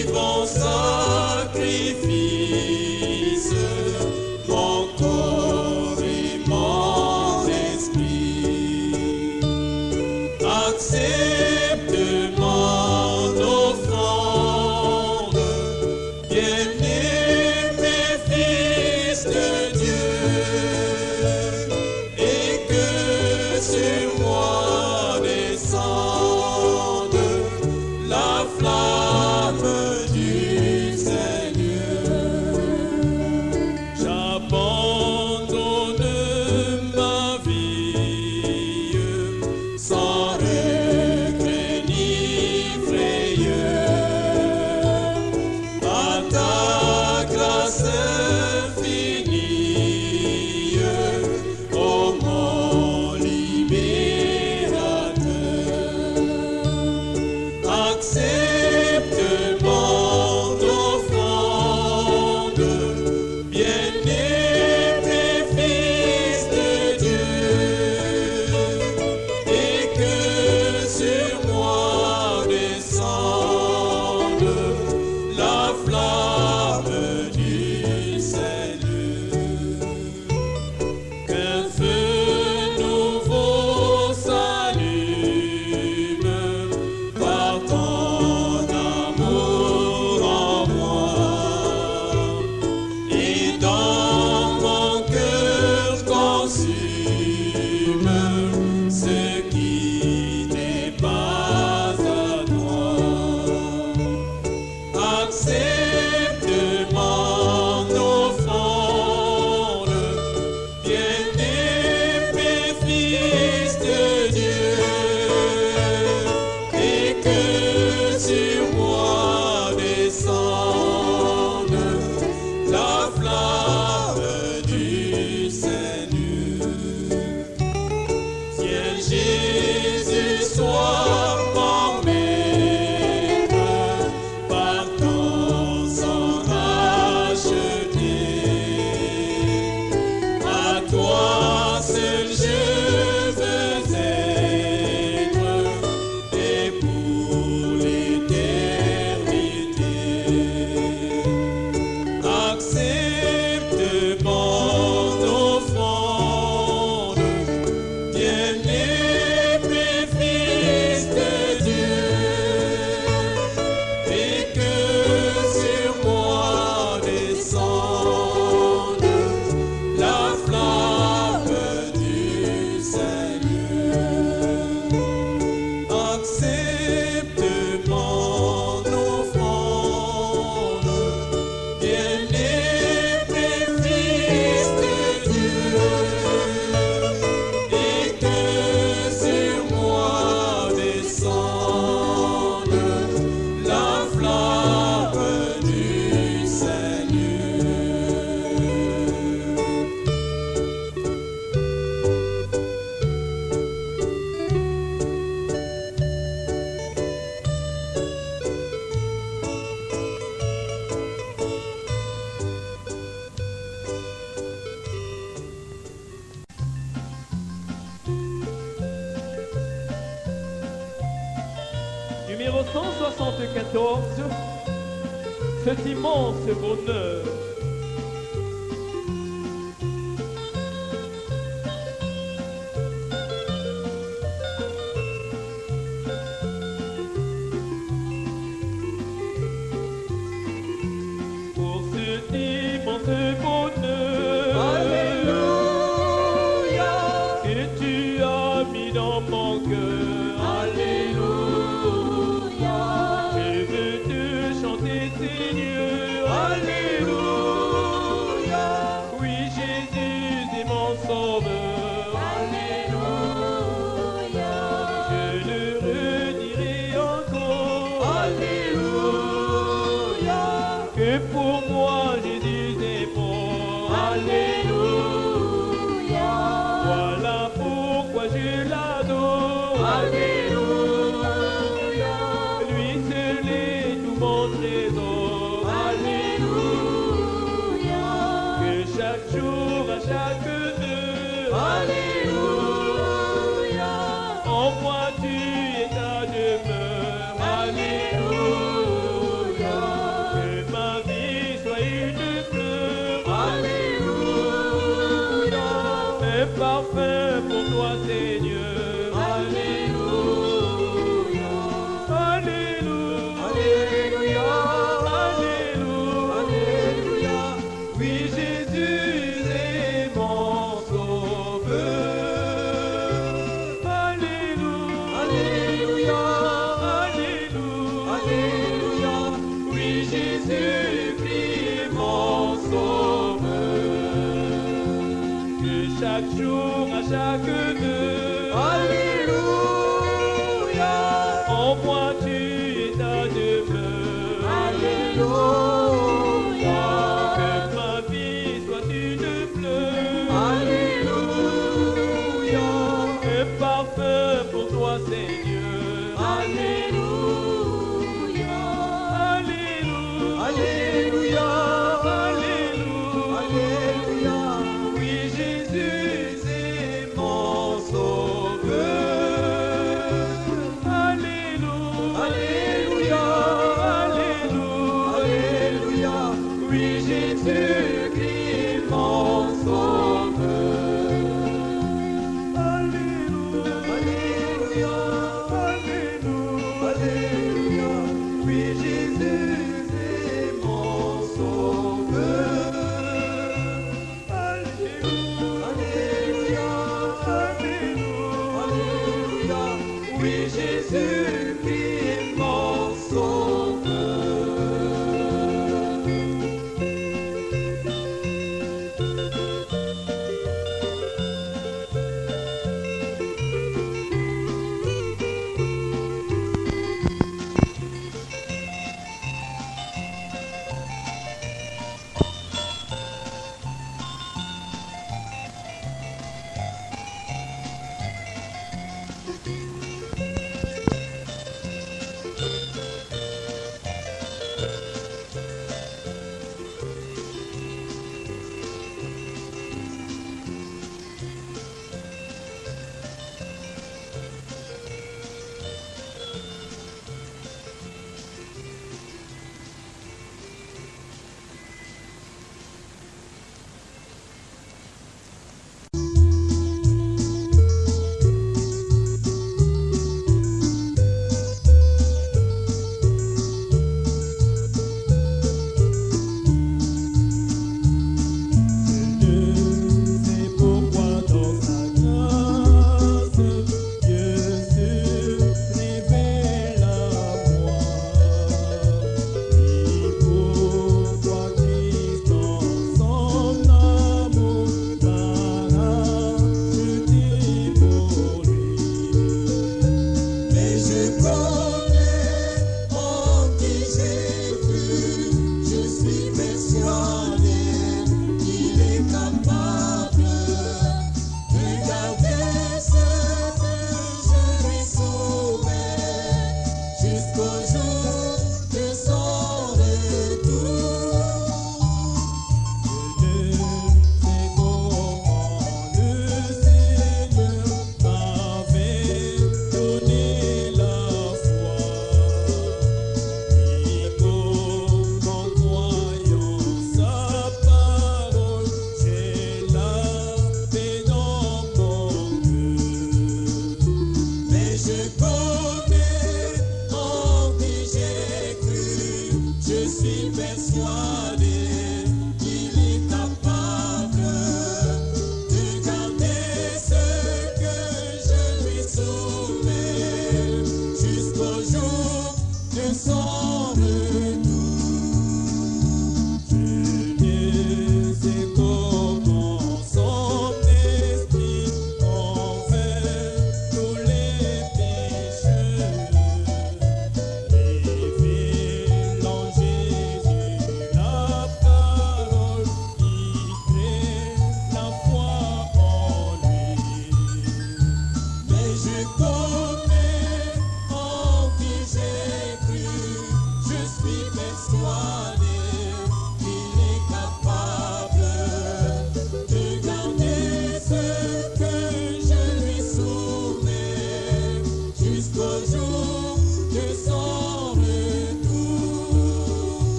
1974, cet immense bonheur. Pour cet immense bonheur, Alléluia, que tu as mis dans mon cœur. Alléluia, Je veux te chanter, Seigneur. Alléluia, Oui, Jésus est mon sauveur. Alléluia, Je le redirai encore. Alléluia, Que pour moi Jésus est mort. Alléluia, Voilà pourquoi je l'adore. Alléluia, Lui seul est tout mon trésor. Alléluia, Que chaque jour, à chaque heure, Alléluia, en moi tu es ta demeure. Alléluia, Que ma vie soit une fleur. Alléluia, Un parfum pour toi, Seigneur. Alléluia, Alléluia. Alléluia, Alléluia. Alléluia, Oui, Jésus est mon sauveur. Alléluia. Alléluia, Alléluia. Alléluia, Oui, Jésus-Christ est mon sauveur. Que chaque jour, à chaque heure, Alléluia, en moi tu es ta demeure. Alléluia, Que ma vie soit une fleur. Alléluia, Un parfum pour toi, Seigneur. Alléluia, Alléluia. Alléluia, Alléluia. Alléluia, Oui, Jésus est mon sauveur.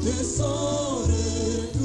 de son retour.